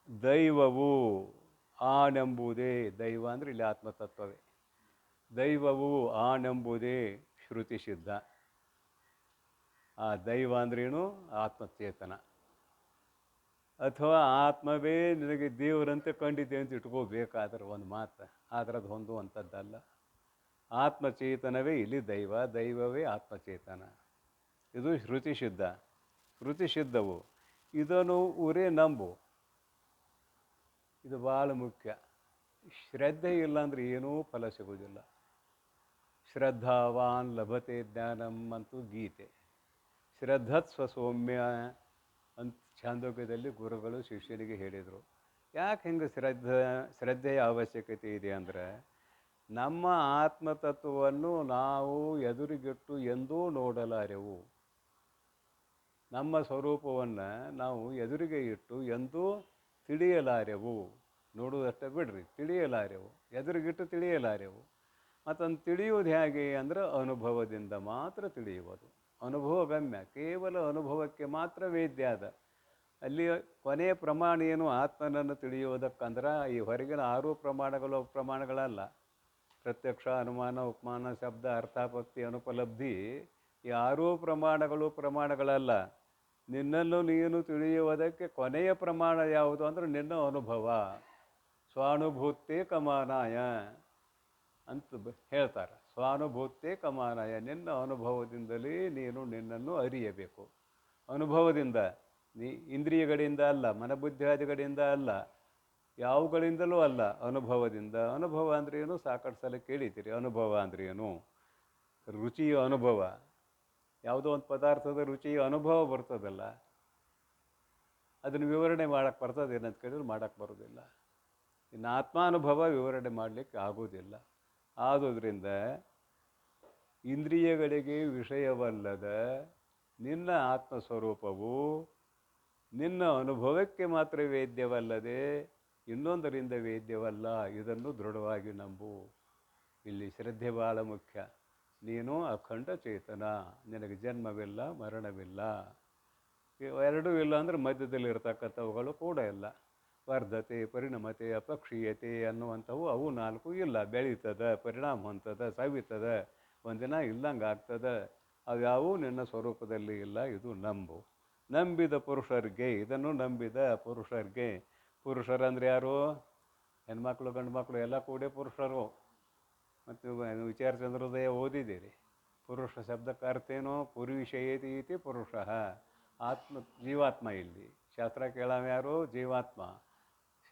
ದೈವವು ಆನೆಂಬುದೇ, ದೈವ ಅಂದರೆ ಇಲ್ಲಿ ಆತ್ಮತತ್ವವೇ, ದೈವವು ಆನೆಂಬುದೇ ಶ್ರುತಿಸಿದ್ಧ. ಆ ದೈವ ಅಂದ್ರೇನು? ಆತ್ಮಚೇತನ. ಅಥವಾ ಆತ್ಮವೇ ನಿನಗೆ ದೇವರಂತೆ ಕಂಡಿದ್ದೆ ಅಂತ ಇಟ್ಕೋಬೇಕಾದ್ರೆ ಒಂದು ಮಾತು, ಆದರೆ ಅದು ಹೊಂದುವಂಥದ್ದಲ್ಲ. ಆತ್ಮಚೇತನವೇ ಇಲ್ಲಿ ದೈವ, ದೈವವೇ ಆತ್ಮಚೇತನ. ಇದು ಶ್ರುತಿ ಶುದ್ಧ, ಶ್ರುತಿ ಶುದ್ಧವು. ಇದನ್ನು ಉರೇ ನಂಬು. ಇದು ಭಾಳ ಮುಖ್ಯ. ಶ್ರದ್ಧೆ ಇಲ್ಲ ಅಂದರೆ ಏನೂ ಫಲ ಸಿಗುವುದಿಲ್ಲ. ಶ್ರದ್ಧಾವಾನ್ ಲಭತೆ ಜ್ಞಾನಂ ಅಂತೂ ಗೀತೆ. ಶ್ರದ್ಧತ್ವ ಸೌಮ್ಯ ಅಂತ ಛಾಂದೋಗ್ಯದಲ್ಲಿ ಗುರುಗಳು ಶಿಷ್ಯನಿಗೆ ಹೇಳಿದರು. ಯಾಕೆ ಹಿಂಗೆ ಶ್ರದ್ಧೆಯ ಅವಶ್ಯಕತೆ ಇದೆ ಅಂದರೆ, ನಮ್ಮ ಆತ್ಮತತ್ವವನ್ನು ನಾವು ಎದುರಿಗಿಟ್ಟು ಎಂದೂ ನೋಡಲಾರೆವು. ನಮ್ಮ ಸ್ವರೂಪವನ್ನು ನಾವು ಎದುರಿಗೆ ಇಟ್ಟು ಎಂದೂ ತಿಳಿಯಲಾರೆವು. ನೋಡುವುದಷ್ಟೇ ಬಿಡ್ರಿ, ತಿಳಿಯಲಾರೆವು. ಎದುರಿಗಿಟ್ಟು ತಿಳಿಯಲಾರೆವು. ಮತ್ತೊಂದು ತಿಳಿಯುವುದು ಹೇಗೆ ಅಂದರೆ ಅನುಭವದಿಂದ ಮಾತ್ರ ತಿಳಿಯುವುದು. ಅನುಭವಗಮ್ಯ, ಕೇವಲ ಅನುಭವಕ್ಕೆ ಮಾತ್ರ ವೇದ್ಯ ಅದ. ಅಲ್ಲಿ ಕೊನೆಯ ಪ್ರಮಾಣ ಏನು ಆತ್ಮನನ್ನು ತಿಳಿಯುವುದಕ್ಕಂದ್ರೆ ಈ ಹೊರಗಿನ 6 ಪ್ರಮಾಣಗಳಲ್ಲ. ಪ್ರತ್ಯಕ್ಷ, ಅನುಮಾನ, ಉಪಮಾನ, ಶಬ್ದ, ಅರ್ಥಾಪತ್ತಿ, ಅನುಪಲಬ್ಧಿ, ಈ 6 ಪ್ರಮಾಣಗಳಲ್ಲ. ನಿನ್ನನ್ನು ನೀನು ತಿಳಿಯುವುದಕ್ಕೆ ಕೊನೆಯ ಪ್ರಮಾಣ ಯಾವುದು ಅಂದರೆ ನಿನ್ನ ಅನುಭವ. ಸ್ವಾನುಭೂತೇ ಕಮಾನಾಯ ಅಂತ ಹೇಳ್ತಾರೆ. ಸ್ವಾನುಭೂತೇ ಕಮಾನಾಯ, ನಿನ್ನ ಅನುಭವದಿಂದಲೇ ನೀನು ನಿನ್ನನ್ನು ಅರಿಯಬೇಕು. ಅನುಭವದಿಂದ, ಇಂದ್ರಿಯಗಳಿಂದ ಅಲ್ಲ, ಮನಬುದ್ಧಿಯಾದಿಗಳಿಂದ ಅಲ್ಲ, ಯಾವುಗಳಿಂದಲೂ ಅಲ್ಲ, ಅನುಭವದಿಂದ. ಅನುಭವ ಅಂದ್ರೆ ಏನು? ಸಾಕಷ್ಟು ಸಲ ಕೇಳಿದ್ದೀರಿ. ಅನುಭವ ಅಂದ್ರೆ ಏನು? ರುಚಿಯ ಅನುಭವ. ಯಾವುದೋ ಒಂದು ಪದಾರ್ಥದ ರುಚಿಯ ಅನುಭವ ಬರ್ತದಲ್ಲ, ಅದನ್ನು ವಿವರಣೆ ಮಾಡೋಕ್ಕೆ ಬರ್ತದೆ ಏನಂತ ಕೇಳಿದ್ರೆ ಮಾಡೋಕ್ಕೆ ಬರೋದಿಲ್ಲ. ಇನ್ನು ಆತ್ಮಾನುಭವ ವಿವರಣೆ ಮಾಡಲಿಕ್ಕೆ ಆಗೋದಿಲ್ಲ. ಆದುದರಿಂದ ಇಂದ್ರಿಯಗಳಿಗೆ ವಿಷಯವಲ್ಲದ ನಿನ್ನ ಆತ್ಮಸ್ವರೂಪವು ನಿನ್ನ ಅನುಭವಕ್ಕೆ ಮಾತ್ರ ವೇದ್ಯವಲ್ಲದೆ ಇನ್ನೊಂದರಿಂದ ವೇದ್ಯವಲ್ಲ. ಇದನ್ನು ದೃಢವಾಗಿ ನಂಬು. ಇಲ್ಲಿ ಶ್ರದ್ಧೆ ಭಾಳ ಮುಖ್ಯ. ನೀನು ಅಖಂಡ ಚೇತನ, ನಿನಗೆ ಜನ್ಮವಿಲ್ಲ, ಮರಣವಿಲ್ಲ. ಎರಡೂ ಇಲ್ಲ ಅಂದರೆ ಮಧ್ಯದಲ್ಲಿರ್ತಕ್ಕಂಥವುಗಳು ಕೂಡ ಇಲ್ಲ. ವರ್ಧತೆ, ಪರಿಣಮತೆ, ಅಪಕ್ಷೀಯತೆ ಅನ್ನುವಂಥವು ಅವು 4 ಇಲ್ಲ. ಬೆಳೀತದೆ, ಪರಿಣಾಮ ಹೊಂದದ, ಸವಿತದೆ, ಒಂದಿನ ಇಲ್ಲಂಗೆ ಆಗ್ತದೆ. ಅವ್ಯಾವೂ ನಿನ್ನ ಸ್ವರೂಪದಲ್ಲಿ ಇಲ್ಲ. ಇದು ನಂಬು. ನಂಬಿದ ಪುರುಷರಿಗೆ, ಇದನ್ನು ನಂಬಿದ ಪುರುಷರಿಗೆ. ಪುರುಷರಂದ್ರೆ ಯಾರು? ಹೆಣ್ಮಕ್ಳು, ಗಂಡು ಮಕ್ಕಳು ಎಲ್ಲ ಕೂಡೇ ಪುರುಷರು. ಮತ್ತು ವಿಚಾರ ಚಂದ್ರೋದಯ ಓದಿದ್ದೀರಿ. ಪುರುಷ ಶಬ್ದಕ್ಕೆ ಅರ್ಥ ಏನು? ಪುರುಷಯೇತಿ ಇತಿ ಪುರುಷ. ಜೀವಾತ್ಮ. ಇಲ್ಲಿ ಶಾಸ್ತ್ರ ಕೇಳವ ಯಾರು? ಜೀವಾತ್ಮ.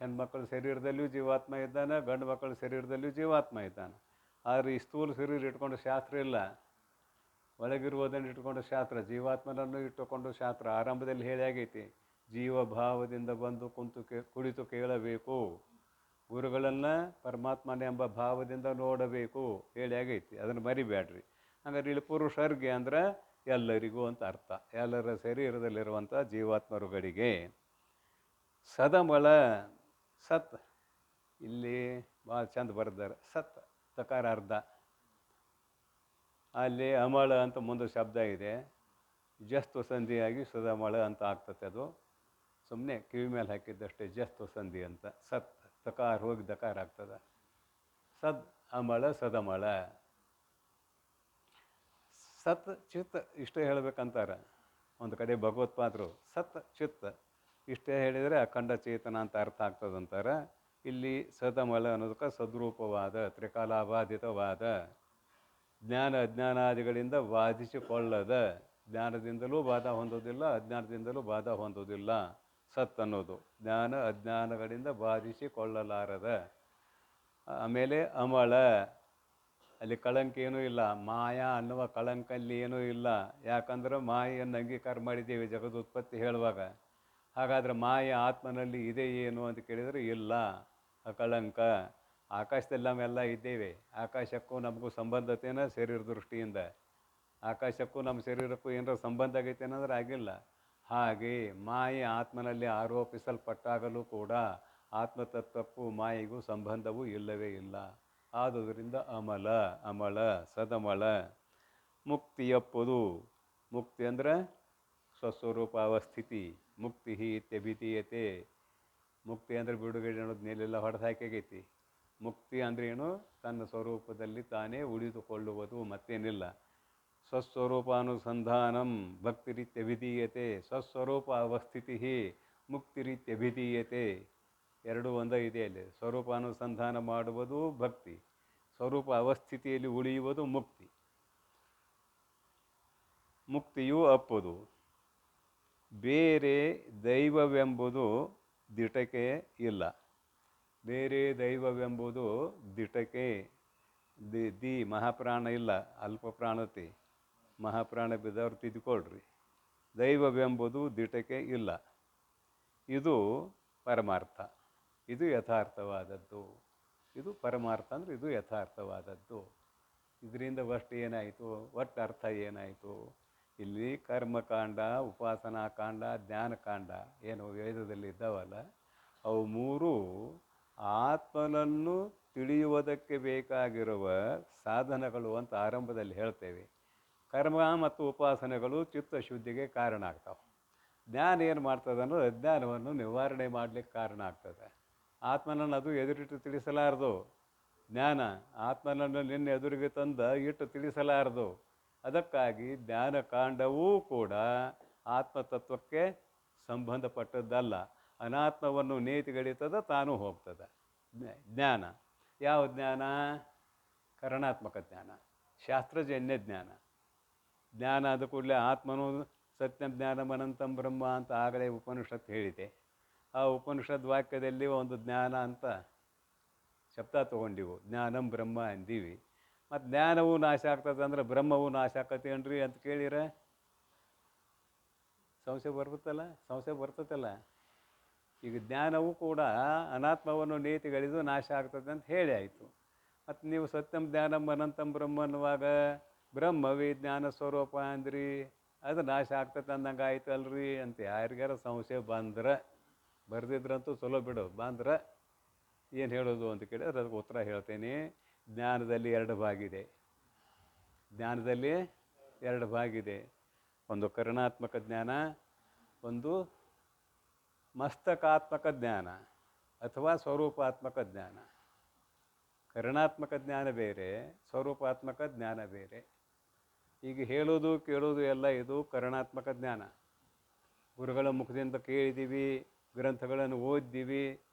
ಹೆಣ್ಮಕ್ಕಳ ಶರೀರದಲ್ಲಿಯೂ ಜೀವಾತ್ಮ ಇದ್ದಾನೆ, ಗಂಡು ಮಕ್ಕಳ ಶರೀರದಲ್ಲಿಯೂ ಜೀವಾತ್ಮ ಇದ್ದಾನೆ. ಆದರೆ ಈ ಸ್ಥೂಲ ಶರೀರ ಇಟ್ಕೊಂಡು ಶಾಸ್ತ್ರ ಇಲ್ಲ. ಒಳಗಿರುವುದನ್ನು ಇಟ್ಕೊಂಡು ಶಾಸ್ತ್ರ, ಜೀವಾತ್ಮನನ್ನು ಇಟ್ಟುಕೊಂಡು ಶಾಸ್ತ್ರ. ಆರಂಭದಲ್ಲಿ ಹೇಳಿ ಆಗೈತಿ, ಜೀವಭಾವದಿಂದ ಬಂದು ಕುಳಿತು ಕೇಳಬೇಕು. ಗುರುಗಳನ್ನು ಪರಮಾತ್ಮನ ಎಂಬ ಭಾವದಿಂದ ನೋಡಬೇಕು ಹೇಳಿ ಆಗೈತಿ. ಅದನ್ನು ಮರಿಬೇಡ್ರಿ. ಹಂಗಾರೆ ಇಲ್ಲಿ ಪುರುಷರಿಗೆ ಅಂದ್ರೆ ಎಲ್ಲರಿಗೂ ಅಂತ ಅರ್ಥ. ಎಲ್ಲರ ಶರೀರದಲ್ಲಿರುವಂಥ ಜೀವಾತ್ಮರುಗಳಿಗೆ. ಸದಮಳ, ಸತ್, ಇಲ್ಲಿ ಭಾಳ ಚಂದ ಬರೆದಾರೆ. ಸತ್ ತಕಾರ ಅರ್ಧ, ಅಲ್ಲಿ ಅಮಳ ಅಂತ ಮುಂದೆ ಶಬ್ದ ಇದೆ. ಜಸ್ತು ಸಂಧಿಯಾಗಿ ಸದಮಳ ಅಂತ ಆಗ್ತದೆ. ಅದು ಸುಮ್ಮನೆ ಕಿವಿ ಮೇಲೆ ಹಾಕಿದ್ದಷ್ಟೇ, ಜಸ್ತು ಸಂಧಿ ಅಂತ. ಸತ್ ತಕಾರ ಹೋಗಿ ದಕಾರ ಆಗ್ತದೆ. ಸದ್ ಅಮಳ, ಸದಮಳ. ಸತ್ ಚಿತ್ ಇಷ್ಟೇ ಹೇಳ್ಬೇಕಂತಾರೆ ಒಂದು ಕಡೆ ಭಗವತ್ಪಾದರು. ಸತ್ ಚಿತ್ ಇಷ್ಟೇ ಹೇಳಿದರೆ ಅಖಂಡ ಚೇತನ ಅಂತ ಅರ್ಥ ಆಗ್ತದಂತಾರೆ. ಇಲ್ಲಿ ಸದಮಳ ಅನ್ನೋದಕ್ಕೆ ಸದ್ರೂಪವಾದ, ತ್ರಿಕಾಲಾಬಾಧಿತವಾದ, ಜ್ಞಾನ ಅಜ್ಞಾನಾದಿಗಳಿಂದ ಬಾಧಿಸಿಕೊಳ್ಳದ, ಜ್ಞಾನದಿಂದಲೂ ಬಾಧ ಹೊಂದೋದಿಲ್ಲ, ಅಜ್ಞಾನದಿಂದಲೂ ಬಾಧ ಹೊಂದೋದಿಲ್ಲ. ಸತ್ ಅನ್ನೋದು ಜ್ಞಾನ ಅಜ್ಞಾನಗಳಿಂದ ಬಾಧಿಸಿಕೊಳ್ಳಲಾರದ. ಆಮೇಲೆ ಅಮಳ, ಅಲ್ಲಿ ಕಳಂಕ ಏನೂ ಇಲ್ಲ. ಮಾಯಾ ಅನ್ನುವ ಕಳಂಕಲ್ಲಿ ಏನೂ ಇಲ್ಲ. ಯಾಕಂದ್ರೆ ಮಾಯೆಯನ್ನು ಅಂಗೀಕಾರ ಮಾಡಿದ್ದೇವೆ ಜಗದುತ್ಪತ್ತಿ ಹೇಳುವಾಗ. ಹಾಗಾದರೆ ಮಾಯೆ ಆತ್ಮನಲ್ಲಿ ಇದೆ ಏನು ಅಂತ ಕೇಳಿದರೆ ಇಲ್ಲ, ಅಕಳಂಕ. ಆಕಾಶದಲ್ಲಿ ನಾವೆಲ್ಲ ಇದ್ದೇವೆ. ಆಕಾಶಕ್ಕೂ ನಮಗೂ ಸಂಬಂಧತೆನ ಶರೀರ ದೃಷ್ಟಿಯಿಂದ. ಆಕಾಶಕ್ಕೂ ನಮ್ಮ ಶರೀರಕ್ಕೂ ಏನಾರ ಸಂಬಂಧ ಆಗೈತೆ ಅನ್ನೋದ್ರೆ ಆಗಿಲ್ಲ. ಹಾಗೆ ಮಾಯೆ ಆತ್ಮನಲ್ಲಿ ಆರೋಪಿಸಲ್ಪಟ್ಟಾಗಲೂ ಕೂಡ ಆತ್ಮತತ್ವಕ್ಕೂ ಮಾಯೆಗೂ ಸಂಬಂಧವೂ ಇಲ್ಲವೇ ಇಲ್ಲ. ಆದುದರಿಂದ ಅಮಲ, ಅಮಳ, ಸದಮಳ. ಮುಕ್ತಿಯಪ್ಪದು. ಮುಕ್ತಿ ಅಂದರೆ ಸ್ವಸ್ವರೂಪ ಅವಸ್ಥಿತಿ. ಮುಕ್ತಿ ಇತ್ಯಭಿಧೀಯತೆ. ಮುಕ್ತಿ ಅಂದರೆ ಬಿಡುಗಡೆ ಅನ್ನೋದು ಮೇಲೆಲ್ಲ ಹೊಡೆದು ಹಾಕಾಗೈತಿ. ಮುಕ್ತಿ ಅಂದ್ರೆ ಏನು? ತನ್ನ ಸ್ವರೂಪದಲ್ಲಿ ತಾನೇ ಉಳಿದುಕೊಳ್ಳುವುದು, ಮತ್ತೇನಿಲ್ಲ. ಸ್ವಸ್ವರೂಪಾನುಸಂಧಾನಂ ಭಕ್ತಿರಿತ್ಯಭಿಧೀಯತೆ. ಸ್ವಸ್ವರೂಪ ಅವಸ್ಥಿತಿ ಮುಕ್ತಿರಿತ್ಯಭಿಧೀಯತೆ. ಎರಡೂ ಒಂದೇ ಇದೆ ಅಲ್ಲಿ. ಸ್ವರೂಪಾನುಸಂಧಾನ ಮಾಡುವುದು ಭಕ್ತಿ, ಸ್ವರೂಪ ಅವಸ್ಥಿತಿಯಲ್ಲಿ ಉಳಿಯುವುದು ಮುಕ್ತಿ. ಮುಕ್ತಿಯೂ ಅಪ್ಪುದು. ಬೇರೆ ದೈವವೆಂಬುದು ದಿಟಕೆ ಇಲ್ಲ. ಬೇರೆ ದೈವವೆಂಬುದು ದಿಟಕೆ ದಿ ಮಹಾಪ್ರಾಣ ಇಲ್ಲ, ಅಲ್ಪ ಪ್ರಾಣತೆ. ಮಹಾಪ್ರಾಣ ಬಿದ್ದವ್ರು ತಿದ್ಕೊಳ್ರಿ. ದೈವವೆಂಬುದು ದಿಟಕೆ ಇಲ್ಲ. ಇದು ಪರಮಾರ್ಥ, ಇದು ಯಥಾರ್ಥವಾದದ್ದು. ಇದು ಪರಮಾರ್ಥ ಅಂದರೆ ಇದು ಯಥಾರ್ಥವಾದದ್ದು. ಇದರಿಂದ ಒಟ್ಟು ಏನಾಯಿತು, ಒಟ್ಟು ಅರ್ಥ ಏನಾಯಿತು? ಇಲ್ಲಿ ಕರ್ಮಕಾಂಡ, ಉಪಾಸನಾಕಾಂಡ, ಜ್ಞಾನಕಾಂಡ ಏನು ವೇದದಲ್ಲಿ ಇದ್ದಾವಲ್ಲ, ಅವು ಮೂರೂ ಆತ್ಮನನ್ನು ತಿಳಿಯುವುದಕ್ಕೆ ಬೇಕಾಗಿರುವ ಸಾಧನಗಳು ಅಂತ ಆರಂಭದಲ್ಲಿ ಹೇಳ್ತೇವೆ. ಕರ್ಮ ಮತ್ತು ಉಪಾಸನೆಗಳು ಚಿತ್ತಶುದ್ಧಿಗೆ ಕಾರಣ ಆಗ್ತಾವೆ. ಜ್ಞಾನ ಏನು ಮಾಡ್ತದೆ ಅನ್ನೋದು ಅಜ್ಞಾನವನ್ನು ನಿವಾರಣೆ ಮಾಡಲಿಕ್ಕೆ ಕಾರಣ ಆಗ್ತದೆ. ಆತ್ಮನನ್ನು ಅದು ಎದುರಿಟ್ಟು ತಿಳಿಸಲಾರದು. ಜ್ಞಾನ ಆತ್ಮನನ್ನು ನಿನ್ನ ಎದುರಿಗೆ ತಂದ ಇಟ್ಟು ತಿಳಿಸಲಾರದು. ಅದಕ್ಕಾಗಿ ಜ್ಞಾನಕಾಂಡವೂ ಕೂಡ ಆತ್ಮತತ್ವಕ್ಕೆ ಸಂಬಂಧಪಟ್ಟದ್ದಲ್ಲ. ಅನಾತ್ಮವನ್ನು ನೀತಿಗಳಿತದ, ತಾನೂ ಹೋಗ್ತದೆ. ಜ್ಞಾನ ಯಾವ ಜ್ಞಾನ? ಕರಣಾತ್ಮಕ ಜ್ಞಾನ, ಶಾಸ್ತ್ರಜನ್ಯ ಜ್ಞಾನ. ಜ್ಞಾನ ಆದ ಕೂಡಲೇ ಆತ್ಮನು ಸತ್ಯಂ ಜ್ಞಾನಂ ಅನಂತಂ ಬ್ರಹ್ಮ ಅಂತ ಆಗಲೇ ಉಪನಿಷತ್ ಹೇಳಿದೆ. ಆ ಉಪನಿಷತ್ ವಾಕ್ಯದಲ್ಲಿ ಒಂದು ಜ್ಞಾನ ಅಂತ ಶಬ್ದ ತೊಗೊಂಡಿವು, ಜ್ಞಾನಂ ಬ್ರಹ್ಮ ಅಂದೀವಿ. ಮತ್ತು ಜ್ಞಾನವೂ ನಾಶ ಆಗ್ತದೆ ಅಂದರೆ ಬ್ರಹ್ಮವೂ ನಾಶ ಆಕತ್ತೇನ್ರಿ ಅಂತ ಕೇಳಿರ ಸಂಶಯ ಬರ್ತತಲ್ಲ. ಈಗ ಜ್ಞಾನವೂ ಕೂಡ ಅನಾತ್ಮವನ್ನು ನೀತಿಗಳಿದು ನಾಶ ಆಗ್ತದೆ ಅಂತ ಹೇಳಿ ಆಯಿತು. ಮತ್ತು ನೀವು ಸತ್ಯಂ ಜ್ಞಾನಂ ಅನಂತಂ ಬ್ರಹ್ಮ ಅನ್ನುವಾಗ ಬ್ರಹ್ಮವೇ ಜ್ಞಾನ ಸ್ವರೂಪ ಅಂದ್ರಿ, ಅದು ನಾಶ ಆಗ್ತದೆ ಅಂದಂಗೆ ಆಯ್ತು ಅಲ್ರಿ ಅಂತ ಯಾರಿಗಾರ ಸಂಶಯ ಬಂದ್ರೆ, ಬರೆದಿದ್ರಂತೂ ಚಲೋ ಬಿಡು, ಬಂದ್ರೆ ಏನು ಹೇಳೋದು ಅಂತ ಕೇಳಿದ್ರೆ ಅದಕ್ಕೆ ಉತ್ತರ ಹೇಳ್ತೇನೆ. ಜ್ಞಾನದಲ್ಲಿ ಎರಡು ಭಾಗಿದೆ. ಒಂದು ಕರುಣಾತ್ಮಕ ಜ್ಞಾನ, ಒಂದು ಮಸ್ತಕಾತ್ಮಕ ಜ್ಞಾನ ಅಥವಾ ಸ್ವರೂಪಾತ್ಮಕ ಜ್ಞಾನ. ಕರುಣಾತ್ಮಕ ಜ್ಞಾನ ಬೇರೆ, ಸ್ವರೂಪಾತ್ಮಕ ಜ್ಞಾನ ಬೇರೆ. ಈಗ ಹೇಳೋದು ಕೇಳೋದು ಎಲ್ಲ ಇದು ಕರುಣಾತ್ಮಕ ಜ್ಞಾನ. ಗುರುಗಳ ಮುಖದಿಂದ ಕೇಳಿದ್ದೀವಿ, ಗ್ರಂಥಗಳನ್ನು ಓದಿದ್ದೀವಿ,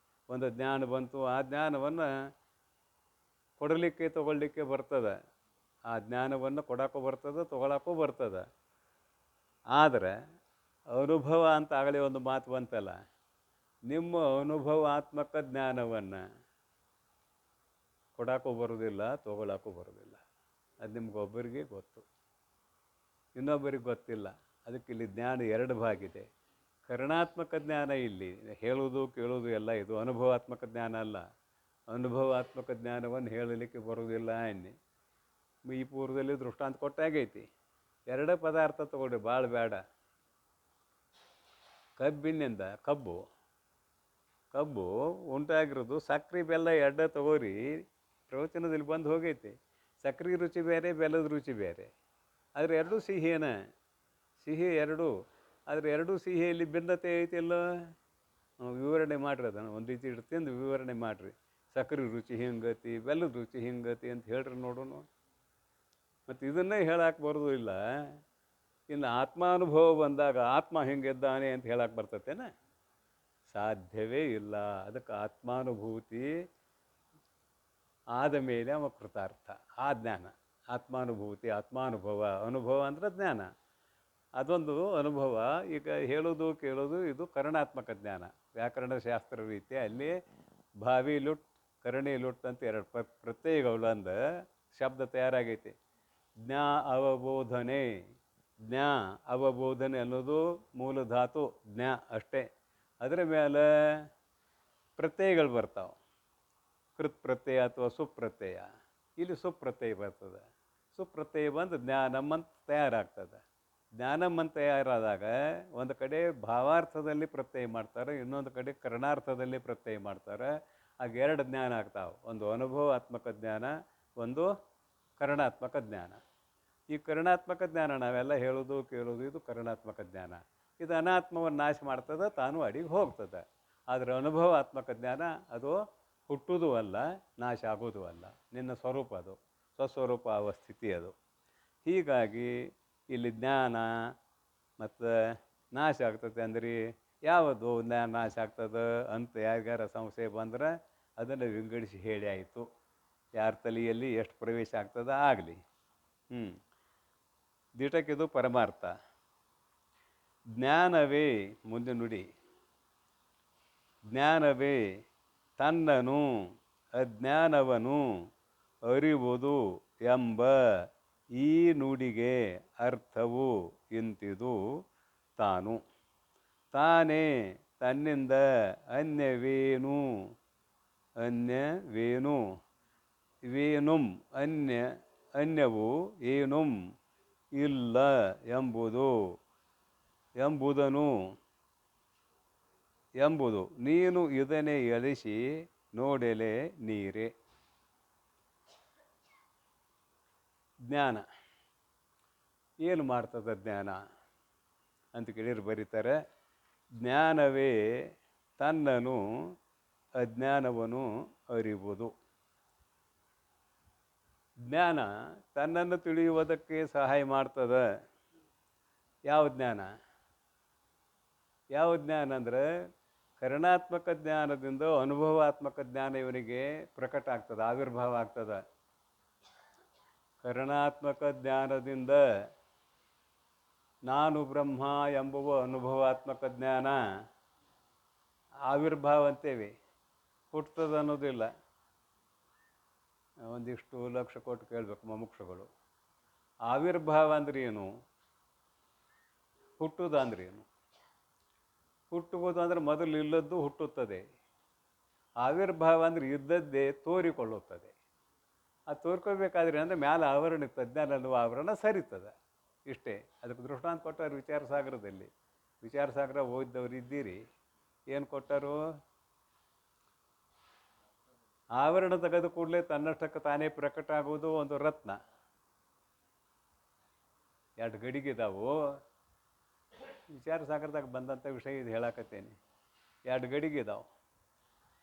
ಒಂದು ಜ್ಞಾನ ಬಂತು. ಆ ಜ್ಞಾನವನ್ನು ಕೊಡಲಿಕ್ಕೆ ತಗೊಳ್ಳಿಕ್ಕೆ ಬರ್ತದೆ. ಆ ಜ್ಞಾನವನ್ನು ಕೊಡೋಕ್ಕೂ ಬರ್ತದೆ, ತೊಗೊಳಕ್ಕೂ ಬರ್ತದೆ. ಆದರೆ ಅನುಭವ ಅಂತ ಆಗಲೇ ಒಂದು ಮಾತು ಬಂತಲ್ಲ, ನಿಮ್ಮ ಅನುಭವಾತ್ಮಕ ಜ್ಞಾನವನ್ನು ಕೊಡೋಕ್ಕೂ ಬರೋದಿಲ್ಲ, ತೊಗೊಳಕ್ಕೂ ಬರೋದಿಲ್ಲ. ಅದು ನಿಮ್ಗೊಬ್ಬರಿಗೆ ಗೊತ್ತು, ಇನ್ನೊಬ್ಬರಿಗೆ ಗೊತ್ತಿಲ್ಲ. ಅದಕ್ಕೆ ಇಲ್ಲಿ ಜ್ಞಾನ ಎರಡು ಭಾಗಿದೆ. ಕರುಣಾತ್ಮಕ ಜ್ಞಾನ ಇಲ್ಲಿ ಹೇಳೋದು ಕೇಳೋದು ಎಲ್ಲ ಇದು ಅನುಭವಾತ್ಮಕ ಜ್ಞಾನ ಅಲ್ಲ. ಅನುಭವಾತ್ಮಕ ಜ್ಞಾನವನ್ನು ಹೇಳಲಿಕ್ಕೆ ಬರೋದಿಲ್ಲ ಅನ್ನಿ. ಈ ಪೂರ್ವದಲ್ಲಿ ದೃಷ್ಟಾಂತ ಕೊಟ್ಟಾಗೈತಿ. ಎರಡೇ ಪದಾರ್ಥ ತಗೊಳ್ರಿ, ಭಾಳ ಬೇಡ. ಕಬ್ಬಿನಿಂದ ಕಬ್ಬು ಉಂಟಾಗಿರೋದು ಸಕ್ರೆ ಬೆಲ್ಲ ಎರಡೇ ತಗೋರಿ, ಪ್ರವಚನದಲ್ಲಿ ಬಂದು ಹೋಗೈತಿ. ಸಕ್ರೆ ರುಚಿ ಬೇರೆ, ಬೆಲ್ಲದ ರುಚಿ ಬೇರೆ. ಆದರೆ ಎರಡೂ ಸಿಹಿ ಎರಡೂ. ಆದರೆ ಎರಡೂ ಸಿಹಿಯಲ್ಲಿ ಭಿನ್ನತೆ ಐತಿಲ್ಲ. ವಿವರಣೆ ಮಾಡಿರಿ, ಅದನ್ನು ಒಂದು ರೀತಿ ತಿಂದು ವಿವರಣೆ ಮಾಡಿರಿ. ಸಕ್ರೆ ರುಚಿ ಹಿಂಗತಿ, ಬೆಲ್ಲದ ರುಚಿ ಹಿಂಗತಿ ಅಂತ ಹೇಳ್ರಿ ನೋಡೋಣ. ಮತ್ತು ಇದನ್ನೇ ಹೇಳಕ್ಕೆ ಬರೋದು ಇಲ್ಲ. ಇನ್ನು ಆತ್ಮಾನುಭವ ಬಂದಾಗ ಆತ್ಮ ಹಿಂಗಿದ್ದಾನೆ ಅಂತ ಹೇಳಕ್ಕೆ ಬರ್ತತೇನ? ಸಾಧ್ಯವೇ ಇಲ್ಲ. ಅದಕ್ಕೆ ಆತ್ಮಾನುಭೂತಿ ಆದ ಮೇಲೆ ಅವ ಕೃತಾರ್ಥ. ಆ ಜ್ಞಾನ ಆತ್ಮಾನುಭೂತಿ, ಆತ್ಮಾನುಭವ. ಅನುಭವ ಅಂದರೆ ಜ್ಞಾನ, ಅದೊಂದು ಅನುಭವ. ಈಗ ಹೇಳೋದು ಕೇಳೋದು ಇದು ಕರುಣಾತ್ಮಕ ಜ್ಞಾನ. ವ್ಯಾಕರಣ ಶಾಸ್ತ್ರ ರೀತಿ ಅಲ್ಲಿ ಭಾವಿ ಲುಟ್, ಕರಣಿ ಲುಟ್ ಅಂತ ಎರಡು ಪ್ರತ್ಯಯಗಳಂದ ಶಬ್ದ ತಯಾರಾಗೈತಿ. ಜ್ಞಾ ಅವಬೋಧನೆ. ಅವಬೋಧನೆ ಅನ್ನೋದು ಮೂಲ ಧಾತು ಜ್ಞಾ ಅಷ್ಟೇ. ಅದರ ಮೇಲೆ ಪ್ರತ್ಯಯಗಳು ಬರ್ತಾವೆ. ಕೃತ್ ಪ್ರತ್ಯಯ ಅಥವಾ ಸುಪ್ರತ್ಯಯ. ಇಲ್ಲಿ ಸುಪ್ರತ್ಯಯ ಬರ್ತದೆ. ಸುಪ್ರತ್ಯಯ ಬಂದು ಜ್ಞಾನಂ ಅಂತ ತಯಾರಾಗ್ತದೆ. ಜ್ಞಾನಂ ಅಂತ ತಯಾರಾದಾಗ ಒಂದು ಕಡೆ ಭಾವಾರ್ಥದಲ್ಲಿ ಪ್ರತ್ಯಯ ಮಾಡ್ತಾರೆ, ಇನ್ನೊಂದು ಕಡೆ ಕರ್ಣಾರ್ಥದಲ್ಲಿ ಪ್ರತ್ಯಯ ಮಾಡ್ತಾರೆ. ಆಗ ಎರಡು ಜ್ಞಾನ ಆಗ್ತಾವೆ. ಒಂದು ಅನುಭವಾತ್ಮಕ ಜ್ಞಾನ, ಒಂದು ಕರುಣಾತ್ಮಕ ಜ್ಞಾನ. ಈ ಕರುಣಾತ್ಮಕ ಜ್ಞಾನ ನಾವೆಲ್ಲ ಹೇಳೋದು ಕೇಳೋದು ಇದು ಕರುಣಾತ್ಮಕ ಜ್ಞಾನ. ಇದು ಅನಾತ್ಮವನ್ನು ನಾಶ ಮಾಡ್ತದೆ, ತಾನು ಅಡಿಗೆ ಹೋಗ್ತದೆ. ಆದರೆ ಅನುಭವಾತ್ಮಕ ಜ್ಞಾನ ಅದು ಹುಟ್ಟುವುದೂ ಅಲ್ಲ, ನಾಶ ಆಗೋದು ಅಲ್ಲ. ನಿನ್ನ ಸ್ವರೂಪ ಅದು, ಸ್ವಸ್ವರೂಪ ಅವಸ್ಥಿತಿ ಅದು. ಹೀಗಾಗಿ ಇಲ್ಲಿ ಜ್ಞಾನ ಮತ್ತು ನಾಶ ಆಗ್ತದೆ ಅಂದ್ರೆ ಯಾವುದು ನಾಶ ಆಗ್ತದೆ ಅಂತ ಯಾರಿಗಾರ ಸಂಶಯ ಬಂದ್ರೆ ಅದನ್ನು ವಿಂಗಡಿಸಿ ಹೇಳಿ ಆಯಿತು. ಯಾರ ತಲೆಯಲ್ಲಿ ಎಷ್ಟು ಪ್ರವೇಶ ಆಗ್ತದ ಆಗಲಿ. ದಿಟಕ್ಕಿದು ಪರಮಾರ್ಥ. ಜ್ಞಾನವೇ ಮುಂದೆ ನುಡಿ. ಜ್ಞಾನವೇ ತನ್ನನು ಅಜ್ಞಾನವನು ಅರಿವುದು ಎಂಬ ಈ ನುಡಿಗೆ ಅರ್ಥವು ಇಂತಿದು. ತಾನು ತಾನೇ ತನ್ನಿಂದ ಅನ್ಯವೇನು ವೇನುಂ ಅನ್ಯವು ಏನುಂ ಇಲ್ಲ ಎಂಬುದು ನೀನು ಇದನ್ನೇ ಎಳಿಸಿ ನೋಡೆಲೆ ನೀರೇ. ಜ್ಞಾನ ಏನು ಮಾಡ್ತದ ಜ್ಞಾನ ಅಂತ ಕೇಳಿದ್ರು ಬರೀತಾರೆ. ಜ್ಞಾನವೇ ತನ್ನನು ಅಜ್ಞಾನವನ್ನು ಅರಿವುದು. ಜ್ಞಾನ ತನ್ನನ್ನು ತಿಳಿಯುವುದಕ್ಕೆ ಸಹಾಯ ಮಾಡ್ತದ. ಯಾವ ಜ್ಞಾನ ಅಂದರೆ ಕರ್ಣಾತ್ಮಕ ಜ್ಞಾನದಿಂದ ಅನುಭವಾತ್ಮಕ ಜ್ಞಾನ ಇವನಿಗೆ ಪ್ರಕಟ ಆಗ್ತದೆ, ಆವಿರ್ಭಾವ ಆಗ್ತದೆ. ಕರ್ಣಾತ್ಮಕ ಜ್ಞಾನದಿಂದ ನಾನು ಬ್ರಹ್ಮ ಎಂಬುವ ಅನುಭವಾತ್ಮಕ ಜ್ಞಾನ ಆವಿರ್ಭಾವ ಅಂತೇವೆ, ಹುಟ್ಟುತ್ತದೆ ಅನ್ನೋದಿಲ್ಲ. ಒಂದಿಷ್ಟು ಲಕ್ಷ ಕೊಟ್ಟು ಕೇಳಬೇಕು ಮುಮುಕ್ಷುಗಳು. ಆವಿರ್ಭಾವ ಅಂದ್ರೆ ಏನು, ಹುಟ್ಟುವುದು ಅಂದ್ರೆ ಏನು? ಹುಟ್ಟುವುದು ಅಂದರೆ ಮೊದಲು ಇಲ್ಲದ್ದು ಹುಟ್ಟುತ್ತದೆ. ಆವಿರ್ಭಾವ ಅಂದರೆ ಇದ್ದದ್ದೇ ತೋರಿಕೊಳ್ಳುತ್ತದೆ. ಆ ತೋರ್ಕೋಬೇಕಾದ್ರೆ ಅಂದರೆ ಮ್ಯಾಲ ಆವರಣ ಇತ್ತು, ಅಜ್ಞಾನ ಅನ್ನುವ ಆವರಣ ಸರಿತದೆ. ಇಷ್ಟೇ. ಅದಕ್ಕೆ ದೃಷ್ಟಾಂತ ಕೊಟ್ಟರು ವಿಚಾರಸಾಗರದಲ್ಲಿ. ವಿಚಾರಸಾಗರ ಓದಿದವರು ಇದ್ದೀರಿ. ಏನು ಕೊಟ್ಟರು? ಆವರಣ ತೆಗೆದು ಕೂಡಲೇ ತನ್ನಷ್ಟಕ್ಕೆ ತಾನೇ ಪ್ರಕಟ ಆಗುವುದು ಒಂದು ರತ್ನ. 2 ಗಡಿಗಿದಾವು. ವಿಚಾರಸಾಗರದಾಗ ಬಂದಂಥ ವಿಷಯ ಇದು ಹೇಳಕತ್ತೇನೆ. 2 ಗಡಿಗಿದಾವೆ.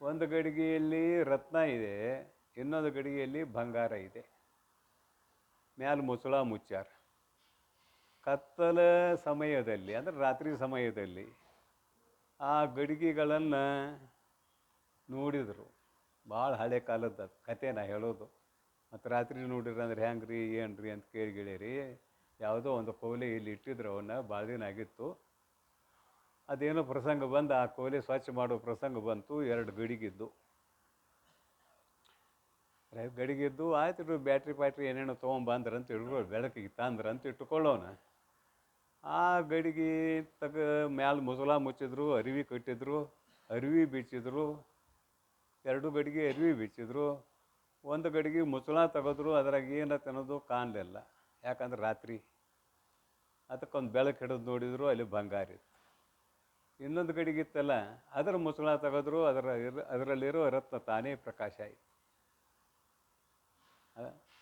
ಒಂದು ಗಡಿಗೆಯಲ್ಲಿ ರತ್ನ ಇದೆ, ಇನ್ನೊಂದು ಗಡಿಗೆಯಲ್ಲಿ ಬಂಗಾರ ಇದೆ. ಮ್ಯಾಲ ಮುಚ್ಚಳ ಮುಚ್ಚಾರ. ಕತ್ತಲ ಸಮಯದಲ್ಲಿ ಅಂದರೆ ರಾತ್ರಿ ಸಮಯದಲ್ಲಿ ಆ ಗಡಿಗೆಗಳನ್ನು ನೋಡಿದರು. ಭಾಳ ಹಳೆ ಕಾಲದ ಕತೆ ನಾ ಹೇಳೋದು. ಮತ್ತು ರಾತ್ರಿ ನೋಡಿರಿ ಅಂದ್ರೆ ಹೆಂಗ್ರಿ ಏನ್ರಿ ಅಂತ ಕೇಳಿಗಿಳಿರಿ. ಯಾವುದೋ ಒಂದು ಕೋಲೆ ಇಲ್ಲಿ ಇಟ್ಟಿದ್ರು, ಅವನ್ನ ಭಾಳ ದಿನ ಆಗಿತ್ತು. ಅದೇನೋ ಪ್ರಸಂಗ ಬಂದು ಆ ಕೋಲೆ ಸ್ವಚ್ಛ ಮಾಡೋ ಪ್ರಸಂಗ ಬಂತು. 2 ಗಡಿಗಿದ್ದು ಆಯ್ತು, ಬ್ಯಾಟ್ರಿ ಏನೇನೋ ತೊಗೊಂಬಂದ್ರಂತ ಇಟ್ಕೊಳ್ಳಿ, ಬೆಳಕಿಗೆ ತಂದ್ರಂತ ಇಟ್ಕೊಳ್ಳೋಣ. ಆ ಗಡಿಗೆ ಮ್ಯಾಲ ಮುಸುಳ ಮುಚ್ಚಿದ್ರು, ಅರಿವಿ ಕಟ್ಟಿದ್ರು, ಅರಿವಿ ಬಿಚ್ಚಿದ್ರು. 2 ಗಡಿಗೆ ಅರಿವಿ ಬಿಚ್ಚಿದ್ರು. ಒಂದು ಗಡಿಗೆ ಮುಸುಳ ತೆಗೆದ್ರು, ಅದ್ರಾಗ ಏನತ್ತೆ ಅನ್ನೋದು ಕಾಣಲಿಲ್ಲ, ಯಾಕಂದ್ರೆ ರಾತ್ರಿ. ಅದಕ್ಕೊಂದು ಬೆಳಕು ಹಿಡಿದು ನೋಡಿದ್ರು, ಅಲ್ಲಿ ಬಂಗಾರ ಇತ್ತು. ಇನ್ನೊಂದು ಗಡಿಗೆ ಇತ್ತಲ್ಲ, ಅದರ ಮುಸುಳ ತೆಗೆದ್ರು, ಅದರಲ್ಲಿರೋ ರತ್ನ ತಾನೇ ಪ್ರಕಾಶ ಆಯಿತು.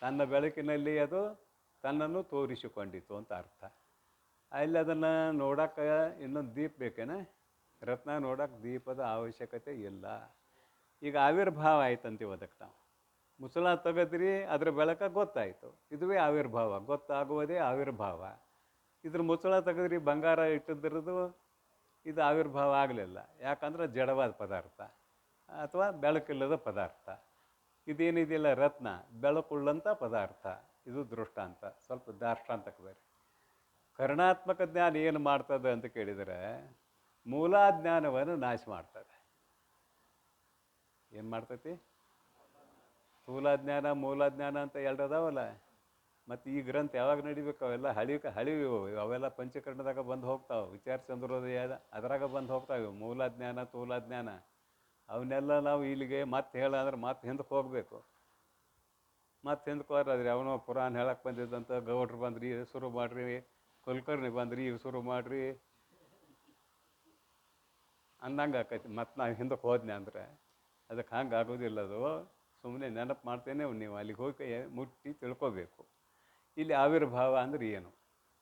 ತನ್ನ ಬೆಳಕಿನಲ್ಲಿ ಅದು ತನ್ನನ್ನು ತೋರಿಸಿಕೊಂಡಿತು ಅಂತ ಅರ್ಥ. ಅಲ್ಲಿ ಅದನ್ನು ನೋಡೋಕೆ ಇನ್ನೊಂದು ದೀಪ ಬೇಕೇನೆ? ರತ್ನ ನೋಡೋಕೆ ದೀಪದ ಅವಶ್ಯಕತೆ ಇಲ್ಲ. ಈಗ ಆವಿರ್ಭಾವ ಆಯ್ತಂತೀವಿ ಅದಕ್ಕೆ ನಾವು. ಮುಸುಳ ತೆಗೆದ್ರಿ, ಅದರ ಬೆಳಕ ಗೊತ್ತಾಯಿತು. ಇದುವೇ ಆವಿರ್ಭಾವ, ಗೊತ್ತಾಗುವುದೇ ಆವಿರ್ಭಾವ. ಇದ್ರ ಮುಸುಳ ತೆಗೆದ್ರಿ, ಬಂಗಾರ ಇಟ್ಟಿದ್ರದ್ದು ಇದು ಆವಿರ್ಭಾವ ಆಗಲಿಲ್ಲ. ಯಾಕಂದ್ರೆ ಜಡವಾದ ಪದಾರ್ಥ ಅಥವಾ ಬೆಳಕಿಲ್ಲದ ಪದಾರ್ಥ. ಇದೇನಿದೆಯಲ್ಲ ರತ್ನ, ಬೆಳಕುಳ್ಳಂಥ ಪದಾರ್ಥ. ಇದು ದೃಷ್ಟಾಂತ. ಸ್ವಲ್ಪ ದಾಷ್ಟಾಂತಕ್ಕೆ ಬೇರೆ. ಕರ್ಣಾತ್ಮಕ ಜ್ಞಾನ ಏನು ಮಾಡ್ತದೆ ಅಂತ ಕೇಳಿದರೆ ಮೂಲಾಜ್ಞಾನವನ್ನು ನಾಶ ಮಾಡ್ತದೆ. ಏನು ಮಾಡ್ತೈತಿ? ಸ್ಥೂಲಜ್ಞಾನ ಮೂಲಾಜ್ಞಾನ ಅಂತ 2 ಅದಾವಲ್ಲ. ಮತ್ತು ಈ ಗ್ರಂಥ ಯಾವಾಗ ನಡಿಬೇಕು? ಅವೆಲ್ಲ ಹಳಿವು. ಅವೆಲ್ಲ ಪಂಚಕರ್ಣದಾಗ ಬಂದು ಹೋಗ್ತಾವೆ. ವಿಚಾರ ಚಂದ್ರೋದಯ ಅದರಾಗ ಬಂದು ಹೋಗ್ತಾವೆ. ಮೂಲಾಜ್ಞಾನ ಸ್ಥೂಲಜ್ಞಾನ ಅವನ್ನೆಲ್ಲ ನಾವು ಇಲ್ಲಿಗೆ ಮತ್ತೆ ಹೇಳಂದ್ರೆ ಮತ್ತೆ ಹಿಂದಕ್ಕೆ ಹೋಗಬೇಕು. ಮತ್ತೆ ಹಿಂದಕ್ಕೆ ಹೋದ್ರೆ ಅವನೋ ಪುರಾಣ ಹೇಳಕ್ಕೆ ಬಂದಿದ್ದಂಥ ಗೌಡ್ರು ಬಂದ್ರಿ ಶುರು ಮಾಡಿರಿ, ಕುಲಕರ್ಣಿ ಬಂದ್ರಿ ಶುರು ಮಾಡಿರಿ ಅಂದಂಗೆ ಆಕೈತಿ. ಮತ್ತು ನಾವು ಹಿಂದಕ್ಕೆ ಹೋದ್ನೆ ಅಂದರೆ ಅದಕ್ಕೆ ಹಂಗೆ ಆಗೋದಿಲ್ಲ. ಅದು ಸುಮ್ಮನೆ ನೆನಪು ಮಾಡ್ತೇನೆ. ನೀವು ಅಲ್ಲಿಗೆ ಹೋಗಿ ಮುಟ್ಟಿ ತಿಳ್ಕೊಬೇಕು. ಇಲ್ಲಿ ಆವಿರ್ಭಾವ ಅಂದ್ರೆ ಏನು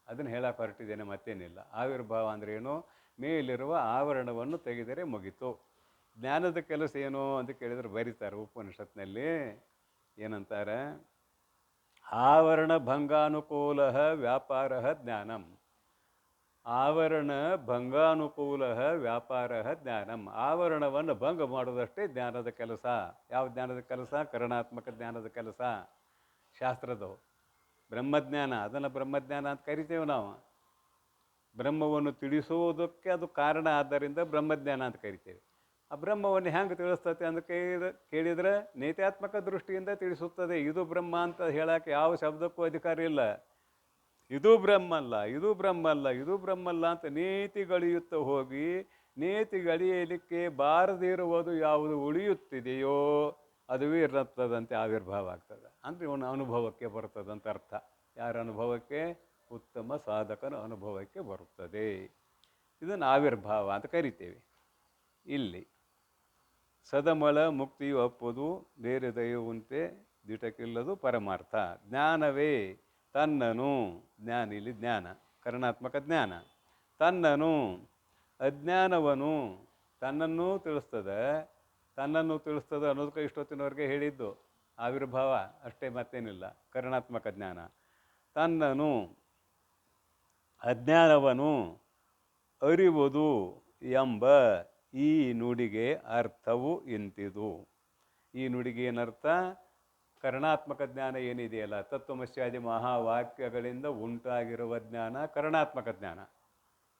ಅದನ್ನು ಹೇಳಕ್ಕೆ ಹೊರಟಿದ್ದೇನೆ, ಮತ್ತೇನಿಲ್ಲ. ಆವಿರ್ಭಾವ ಅಂದ್ರೆ ಏನು? ಮೇಲಿರುವ ಆವರಣವನ್ನು ತೆಗೆದರೆ ಮುಗಿತು. ಜ್ಞಾನದ ಕೆಲಸ ಏನು ಅಂತ ಕೇಳಿದ್ರೆ ಬರೀತಾರೆ ಉಪನಿಷತ್ನಲ್ಲಿ. ಏನಂತಾರೆ? ಆವರಣ ಭಂಗಾನುಕೂಲ ವ್ಯಾಪಾರ ಜ್ಞಾನಂ. ಆವರಣ ಭಂಗಾನುಕೂಲ ವ್ಯಾಪಾರ ಜ್ಞಾನಂ. ಆವರಣವನ್ನು ಭಂಗ ಮಾಡೋದಷ್ಟೇ ಜ್ಞಾನದ ಕೆಲಸ. ಯಾವ ಜ್ಞಾನದ ಕೆಲಸ? ಕರುಣಾತ್ಮಕ ಜ್ಞಾನದ ಕೆಲಸ. ಶಾಸ್ತ್ರದವು ಬ್ರಹ್ಮಜ್ಞಾನ, ಅದನ್ನು ಬ್ರಹ್ಮಜ್ಞಾನ ಅಂತ ಕರಿತೇವೆ ನಾವು. ಬ್ರಹ್ಮವನ್ನು ತಿಳಿಸುವುದಕ್ಕೆ ಅದು ಕಾರಣ, ಆದ್ದರಿಂದ ಬ್ರಹ್ಮಜ್ಞಾನ ಅಂತ ಕರಿತೇವೆ. ಆ ಬ್ರಹ್ಮವನ್ನು ಹೆಂಗೆ ತಿಳಿಸ್ತತೆ ಅಂತ ಕೇಳಿದರೆ ನೇತ್ಯಾತ್ಮಕ ದೃಷ್ಟಿಯಿಂದ ತಿಳಿಸುತ್ತದೆ. ಇದು ಬ್ರಹ್ಮ ಅಂತ ಹೇಳಕ್ಕೆ ಯಾವ ಶಬ್ದಕ್ಕೂ ಅಧಿಕಾರ ಇಲ್ಲ. ಇದು ಬ್ರಹ್ಮಲ್ಲ, ಇದು ಬ್ರಹ್ಮಲ್ಲ, ಇದು ಬ್ರಹ್ಮಲ್ಲ ಅಂತ ನೇತಿಗಳೆಯುತ್ತಾ ಹೋಗಿ ನೇತಿಗಳೆಯಲಿಕ್ಕೆ ಬಾರದಿರುವುದು ಯಾವುದು ಉಳಿಯುತ್ತಿದೆಯೋ ಅದುವೇ ಇರುತ್ತದಂತೆ ಆವಿರ್ಭಾವ ಆಗ್ತದೆ. ಅಂದರೆ ಇವನ ಅನುಭವಕ್ಕೆ ಬರ್ತದಂತ ಅರ್ಥ. ಯಾರ ಅನುಭವಕ್ಕೆ? ಉತ್ತಮ ಸಾಧಕನ ಅನುಭವಕ್ಕೆ ಬರುತ್ತದೆ. ಇದನ್ನು ಆವಿರ್ಭಾವ ಅಂತ ಕರಿತೇವೆ. ಇಲ್ಲಿ ಸದಮಳ ಮುಕ್ತಿಯು ಅಪ್ಪುದು ಬೇರೆ ದೈವವಂತೆ ದಿಟಕ್ಕಿಲ್ಲದು ಪರಮಾರ್ಥ. ಜ್ಞಾನವೇ ತನ್ನನು, ಜ್ಞಾನ ಇಲ್ಲಿ ಜ್ಞಾನ, ಕರುಣಾತ್ಮಕ ಜ್ಞಾನ. ತನ್ನನು ಅಜ್ಞಾನವನು ತನ್ನನ್ನು ತಿಳಿಸ್ತದೆ. ತನ್ನನ್ನು ತಿಳಿಸ್ತದೆ ಅನ್ನೋದಕ್ಕೆ ಇಷ್ಟೊತ್ತಿನವರೆಗೆ ಹೇಳಿದ್ದು ಆವಿರ್ಭಾವ ಅಷ್ಟೇ, ಮತ್ತೇನಿಲ್ಲ. ಕರುಣಾತ್ಮಕ ಜ್ಞಾನ. ತನ್ನನು ಅಜ್ಞಾನವನು ಅರಿವುದು ಎಂಬ ಈ ನುಡಿಗೆ ಅರ್ಥವು ಇಂತಿದು. ಈ ನುಡಿಗೆ ಏನರ್ಥ? ಕರುಣಾತ್ಮಕ ಜ್ಞಾನ ಏನಿದೆಯಲ್ಲ, ತತ್ವಮಸ್ಯಾದಿ ಮಹಾವಾಕ್ಯಗಳಿಂದ ಉಂಟಾಗಿರುವ ಜ್ಞಾನ ಕರುಣಾತ್ಮಕ ಜ್ಞಾನ.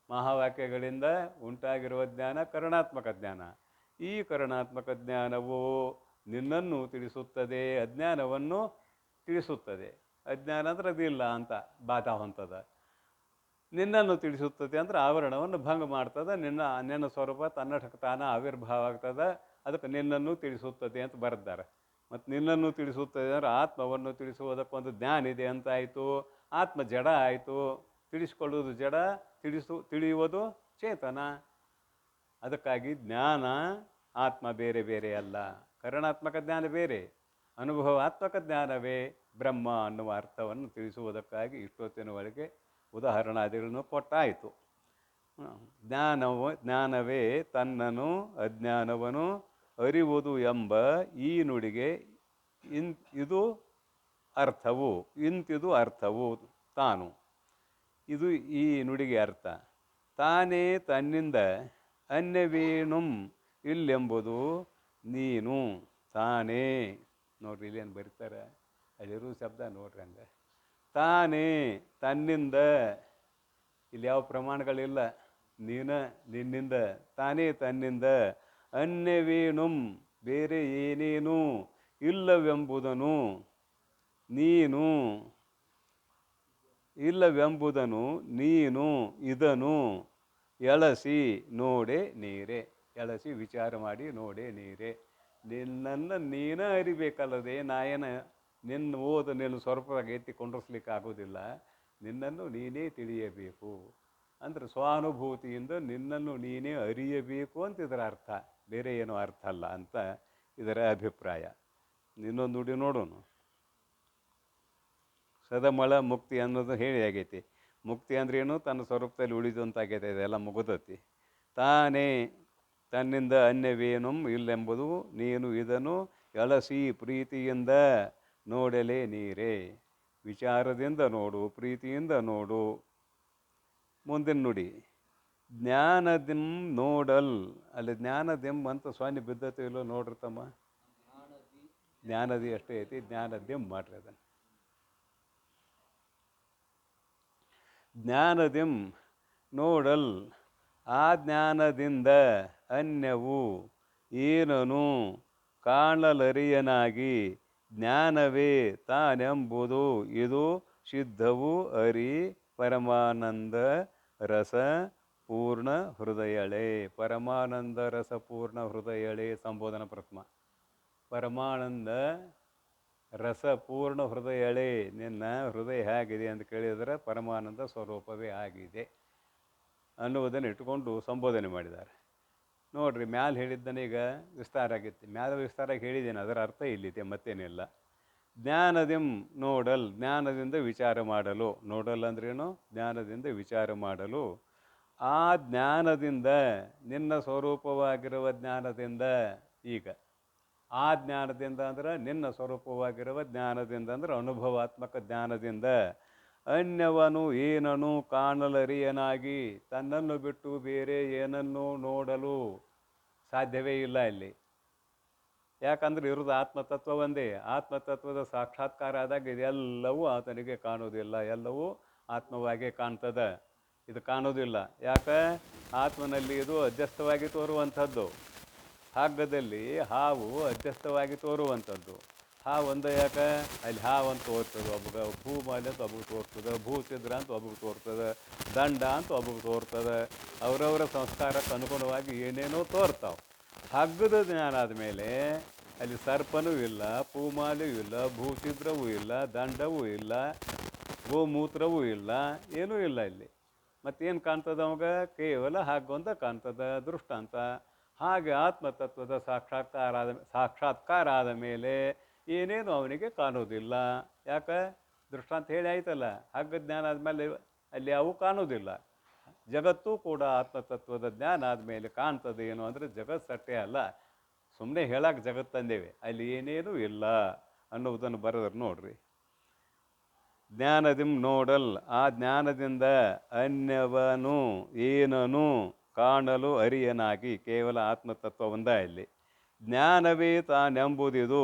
ಮಹಾವಾಕ್ಯಗಳಿಂದ ಉಂಟಾಗಿರುವ ಜ್ಞಾನ ಕರುಣಾತ್ಮಕ ಜ್ಞಾನ. ಈ ಕರುಣಾತ್ಮಕ ಜ್ಞಾನವು ನಿನ್ನನ್ನು ತಿಳಿಸುತ್ತದೆ, ಅಜ್ಞಾನವನ್ನು ತಿಳಿಸುತ್ತದೆ. ಅಜ್ಞಾನ ಅಂದ್ರೆ ಅದಿಲ್ಲ ಅಂತ ಬಾಧಾ ಹೊಂತದ. ನಿನ್ನನ್ನು ತಿಳಿಸುತ್ತದೆ ಅಂದರೆ ಆವರಣವನ್ನು ಭಂಗ ಮಾಡ್ತದೆ. ನಿನ್ನ ಸ್ವರೂಪ ತನ್ನಟಕ್ಕೆ ತಾನ ಆವಿರ್ಭಾವ ಆಗ್ತದೆ. ಅದಕ್ಕೆ ನಿನ್ನನ್ನು ತಿಳಿಸುತ್ತದೆ ಅಂತ ಬರೆದ್ದಾರೆ. ಮತ್ತು ನಿನ್ನನ್ನು ತಿಳಿಸುತ್ತದೆ ಅಂದರೆ ಆತ್ಮವನ್ನು ತಿಳಿಸುವುದಕ್ಕೊಂದು ಜ್ಞಾನ ಇದೆ ಅಂತ ಆಯಿತು. ಆತ್ಮ ಜಡ ಆಯಿತು. ತಿಳಿಸ್ಕೊಳ್ಳುವುದು ಜಡ, ತಿಳಿಯುವುದು ಚೇತನ. ಅದಕ್ಕಾಗಿ ಜ್ಞಾನ ಆತ್ಮ ಬೇರೆ ಬೇರೆ ಅಲ್ಲ. ಕರುಣಾತ್ಮಕ ಜ್ಞಾನ ಬೇರೆ, ಅನುಭವಾತ್ಮಕ ಜ್ಞಾನವೇ ಬ್ರಹ್ಮ ಅನ್ನುವ ಅರ್ಥವನ್ನು ತಿಳಿಸುವುದಕ್ಕಾಗಿ ಇಷ್ಟೊತ್ತಿನ ಒಳಗೆ ಉದಾಹರಣಾದಿಗಳನ್ನು ಕೊಟ್ಟಾಯಿತು. ಜ್ಞಾನವೇ ತನ್ನನು ಅಜ್ಞಾನವನು ಅರಿವುದು ಎಂಬ ಈ ನುಡಿಗೆ ಇದು ಅರ್ಥವು, ಇಂತಿದು ಅರ್ಥವು ತಾನು. ಇದು ಈ ನುಡಿಗೆ ಅರ್ಥ. ತಾನೇ ತನ್ನಿಂದ ಅನ್ಯವೇನುಂ ಇಲ್ಲೆಂಬುದು ನೀನು. ತಾನೇ ನೋಡ್ರಿ, ಇಲ್ಲೇನು ಬರೀತಾರೆ, ಅಲ್ಲಿರೋ ಶಬ್ದ ನೋಡ್ರಿ. ಹಂಗೆ ತಾನೇ ತನ್ನಿಂದ, ಇಲ್ಲಿ ಯಾವ ಪ್ರಮಾಣಗಳಿಲ್ಲ. ನಿನ್ನಿಂದ, ತಾನೇ ತನ್ನಿಂದ, ಅನ್ಯವೇನುಂ ಬೇರೆ ಏನೇನೂ ಇಲ್ಲವೆಂಬುದನು ನೀನು. ಇಲ್ಲವೆಂಬುದನು ನೀನು ಇದನು ಎಳಸಿ ನೋಡೆ ನೀರೇ. ಎಳಸಿ ವಿಚಾರ ಮಾಡಿ ನೋಡೆ ನೀರೇ. ನಿನ್ನನ್ನು ನೀನು ಅರಿಬೇಕಲ್ಲದೆ ನಿನ್ನ ಸ್ವರೂಪವಾಗಿ ಎತ್ತಿ ಕೊಂಡ್ರಿಸ್ಲಿಕ್ಕೆ ಆಗೋದಿಲ್ಲ. ನಿನ್ನನ್ನು ನೀನೇ ತಿಳಿಯಬೇಕು. ಅಂದರೆ ಸ್ವಾನುಭೂತಿಯಿಂದ ನಿನ್ನನ್ನು ನೀನೇ ಅರಿಯಬೇಕು ಅಂತ ಇದರ ಅರ್ಥ, ಬೇರೆ ಏನೋ ಅರ್ಥ ಅಲ್ಲ ಅಂತ ಇದರ ಅಭಿಪ್ರಾಯ. ಇನ್ನೊಂದು ನುಡಿ ನೋಡೋಣ. ಸದಮಳ ಮುಕ್ತಿ ಅನ್ನೋದು ಹೇಳಿ ಆಗೈತಿ. ಮುಕ್ತಿ ಅಂದ್ರೇನು? ತನ್ನ ಸ್ವರೂಪದಲ್ಲಿ ಉಳಿದಂತಾಗೈತೆ. ಇದೆಲ್ಲ ಮುಗುದತಿ. ತಾನೇ ತನ್ನಿಂದ ಅನ್ಯವೇನುಂ ಇಲ್ಲೆಂಬುದು ನೀನು ಇದನ್ನು ಎಳಸಿ ಪ್ರೀತಿಯಿಂದ ನೋಡಲೇ ನೀರೇ. ವಿಚಾರದಿಂದ ನೋಡು, ಪ್ರೀತಿಯಿಂದ ನೋಡು. ಮುಂದಿನ ನುಡಿ ಜ್ಞಾನದಿಂ ನೋಡಲ್. ಅಲ್ಲಿ ಜ್ಞಾನದಿಂ ಅಂತ ಸ್ವಾಮಿ ಬಿದ್ದತೆ ಇಲ್ಲೋ ನೋಡ್ರಿ ತಮ್ಮ. ಜ್ಞಾನದಿ ಅಷ್ಟೇ ಐತಿ, ಜ್ಞಾನದಿಂ ಮಾಡ್ರಿ ಅದನ್ನು. ಜ್ಞಾನದಿಂ ನೋಡಲ್. ಆ ಜ್ಞಾನದಿಂದ ಅನ್ಯವು ಏನನು ಕಾಣಲರಿಯನಾಗಿ ಜ್ಞಾನವೇ ತಾನೆಂಬುದು ಇದು ಸಿದ್ಧವು ಅರಿ ಪರಮಾನಂದ ರಸ ಪೂರ್ಣ ಹೃದಯಳೆ. ಪರಮಾನಂದ ರಸ ಪೂರ್ಣ ಹೃದಯಳೆ ಸಂಬೋಧನ ಪ್ರಥಮ. ಪರಮಾನಂದ ರಸ ಪೂರ್ಣ ಹೃದಯಳೆ. ನಿನ್ನ ಹೃದಯ ಹೇಗಿದೆ ಅಂತ ಕೇಳಿದರೆ ಪರಮಾನಂದ ಸ್ವರೂಪವೇ ಆಗಿದೆ ಅನ್ನುವುದನ್ನು ಇಟ್ಟುಕೊಂಡು ಸಂಬೋಧನೆ ಮಾಡಿದ್ದಾರೆ. ನೋಡ್ರಿ, ಮ್ಯಾಲೆ ಹೇಳಿದ್ದನೀಗ ವಿಸ್ತಾರ ಆಗಿತ್ತು. ಮ್ಯಾಲೆ ವಿಸ್ತಾರಾಗಿ ಹೇಳಿದ್ದೇನೆ, ಅದರ ಅರ್ಥ ಇಲ್ಲಿದೆ, ಮತ್ತೇನಿಲ್ಲ. ಜ್ಞಾನದಿಂ ನೋಡಲ್, ಜ್ಞಾನದಿಂದ ವಿಚಾರ ಮಾಡಲು. ನೋಡಲ್ ಅಂದ್ರೇನು? ಜ್ಞಾನದಿಂದ ವಿಚಾರ ಮಾಡಲು. ಆ ಜ್ಞಾನದಿಂದ, ನಿನ್ನ ಸ್ವರೂಪವಾಗಿರುವ ಜ್ಞಾನದಿಂದ, ಈಗ ಆ ಜ್ಞಾನದಿಂದ ಅಂದ್ರೆ ನಿನ್ನ ಸ್ವರೂಪವಾಗಿರುವ ಜ್ಞಾನದಿಂದ, ಅಂದ್ರೆ ಅನುಭವಾತ್ಮಕ ಜ್ಞಾನದಿಂದ ಅನ್ಯವನು ಏನನು ಕಾಣಲರಿಯನಾಗಿ, ತನ್ನನ್ನು ಬಿಟ್ಟು ಬೇರೆ ಏನನ್ನೂ ನೋಡಲು ಸಾಧ್ಯವೇ ಇಲ್ಲ ಇಲ್ಲಿ. ಯಾಕಂದ್ರೆ ಇರೋದು ಆತ್ಮತತ್ವ ಒಂದೇ. ಆತ್ಮತತ್ವದ ಸಾಕ್ಷಾತ್ಕಾರ ಆದಾಗ ಇದೆಲ್ಲವೂ ಆತನಿಗೆ ಕಾಣೋದಿಲ್ಲ, ಎಲ್ಲವೂ ಆತ್ಮವಾಗೇ ಕಾಣ್ತದೆ. ಇದು ಕಾಣೋದಿಲ್ಲ. ಯಾಕೆ? ಆತ್ಮನಲ್ಲಿ ಇದು ಅಧ್ಯಸ್ಥವಾಗಿ ತೋರುವಂಥದ್ದು. ಹಗ್ಗದಲ್ಲಿ ಹಾವು ಅಧ್ಯಸ್ಥವಾಗಿ ತೋರುವಂಥದ್ದು. ಹಾವು ಒಂದೇ. ಯಾಕೆ? ಅಲ್ಲಿ ಹಾವು ಅಂತ ತೋರ್ತದೆ ಒಬ್ಬಗೆ, ಭೂಮಾಲೆ ಅಂತ ಒಬ್ಬಗೆ ತೋರ್ತದೆ, ಭೂಸಿದ್ರ ಅಂತ ಒಬ್ಬಗೆ ತೋರ್ತದೆ, ದಂಡ ಅಂತ ಒಬ್ಬಗೆ ತೋರ್ತದೆ. ಅವರವರ ಸಂಸ್ಕಾರಕ್ಕೆ ಅನುಗುಣವಾಗಿ ಏನೇನೋ ತೋರ್ತಾವೆ. ಹಗ್ಗದ ಜ್ಞಾನ ಆದಮೇಲೆ ಅಲ್ಲಿ ಸರ್ಪನೂ ಇಲ್ಲ, ಪೂಮಾಲೆಯೂ ಇಲ್ಲ, ಭೂಸಿದ್ರವೂ ಇಲ್ಲ, ದಂಡವೂ ಇಲ್ಲ, ಗೋಮೂತ್ರವೂ ಇಲ್ಲ, ಏನೂ ಇಲ್ಲ ಇಲ್ಲಿ. ಮತ್ತೇನು ಕಾಣ್ತದೆ ಅವಾಗ? ಕೇವಲ ಹಗ್ಗೊಂದ ಕಾಣ್ತದೆ, ದೃಷ್ಟಾಂತ. ಹಾಗೆ ಆತ್ಮತತ್ವದ ಸಾಕ್ಷಾತ್ಕಾರ ಆದ ಮೇಲೆ ಏನೇನು ಅವನಿಗೆ ಕಾಣೋದಿಲ್ಲ. ಯಾಕೆ? ದೃಷ್ಟಾಂತ ಹೇಳಿ ಆಯ್ತಲ್ಲ, ಹಗ್ಗ ಜ್ಞಾನ ಆದಮೇಲೆ ಅಲ್ಲಿ ಅವು ಕಾಣೋದಿಲ್ಲ. ಜಗತ್ತೂ ಕೂಡ ಆತ್ಮತತ್ವದ ಜ್ಞಾನ ಆದಮೇಲೆ ಕಾಣ್ತದೆ. ಏನು ಅಂದರೆ ಜಗತ್ತು ಸಟ್ಟೆ ಅಲ್ಲ, ಸುಮ್ಮನೆ ಹೇಳಕ್ಕೆ ಜಗತ್ತಂದೇವೆ, ಅಲ್ಲಿ ಏನೇನೂ ಇಲ್ಲ ಅನ್ನೋದನ್ನು ಬರೆದ್ರೆ ನೋಡ್ರಿ. ಜ್ಞಾನದಿಂ ನೋಡಲ್, ಆ ಜ್ಞಾನದಿಂದ ಅನ್ಯವನು ಏನನು ಕಾಣಲು ಅರಿಯನಾಗಿ, ಕೇವಲ ಆತ್ಮತತ್ವ ಒಂದೇ ಇಲ್ಲಿ. ಜ್ಞಾನವೇ ತಾನೆಂಬುದಿದು,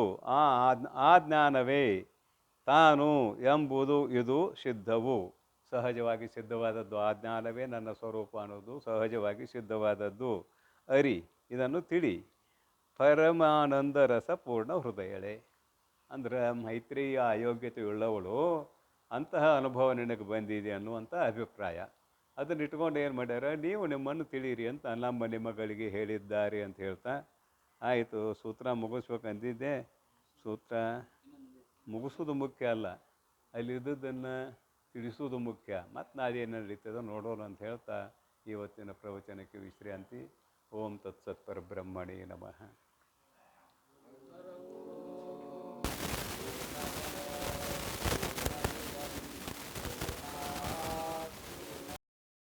ಆ ಜ್ಞಾನವೇ ತಾನು ಎಂಬುದು ಇದು ಸಿದ್ಧವು. ಸಹಜವಾಗಿ ಸಿದ್ಧವಾದದ್ದು ಆ ಜ್ಞಾನವೇ ನನ್ನ ಸ್ವರೂಪ ಅನ್ನೋದು ಸಹಜವಾಗಿ ಸಿದ್ಧವಾದದ್ದು. ಅರಿ, ಇದನ್ನು ತಿಳಿ. ಪರಮಾನಂದ ರಸ ಪೂರ್ಣ ಹೃದಯಳೆ ಅಂದ್ರೆ ಮೈತ್ರಿಯ ಅಯೋಗ್ಯತೆ ಉಳ್ಳವಳು, ಅಂತಹ ಅನುಭವ ನಿನಗೆ ಬಂದಿದೆ ಅನ್ನುವಂಥ ಅಭಿಪ್ರಾಯ. ಅದನ್ನು ಇಟ್ಕೊಂಡು ಏನು ಮಾಡ್ಯಾರ, ನೀವು ನಿಮ್ಮನ್ನು ತಿಳಿಯಿರಿ ಅಂತ ನಮ್ಮ ನಿಮ್ಮಗಳಿಗೆ ಹೇಳಿದ್ದಾರೆ ಅಂತ ಹೇಳ್ತಾ ಆಯಿತು. ಸೂತ್ರ ಮುಗಿಸ್ಬೇಕಂದಿದ್ದೆ. ಸೂತ್ರ ಮುಗಿಸೋದು ಮುಖ್ಯ ಅಲ್ಲ, ಅಲ್ಲಿದ್ದನ್ನು ತಿಳಿಸೋದು ಮುಖ್ಯ. ಮತ್ತು ನಾವೇನು ನಡೀತದೋ ನೋಡೋಣ ಅಂತ ಹೇಳ್ತಾ ಇವತ್ತಿನ ಪ್ರವಚನಕ್ಕೆ ವಿಶ್ರಾಂತಿ. ಓಂ ತತ್ಸತ್ ಪರಬ್ರಹ್ಮಣೇ ನಮಃ.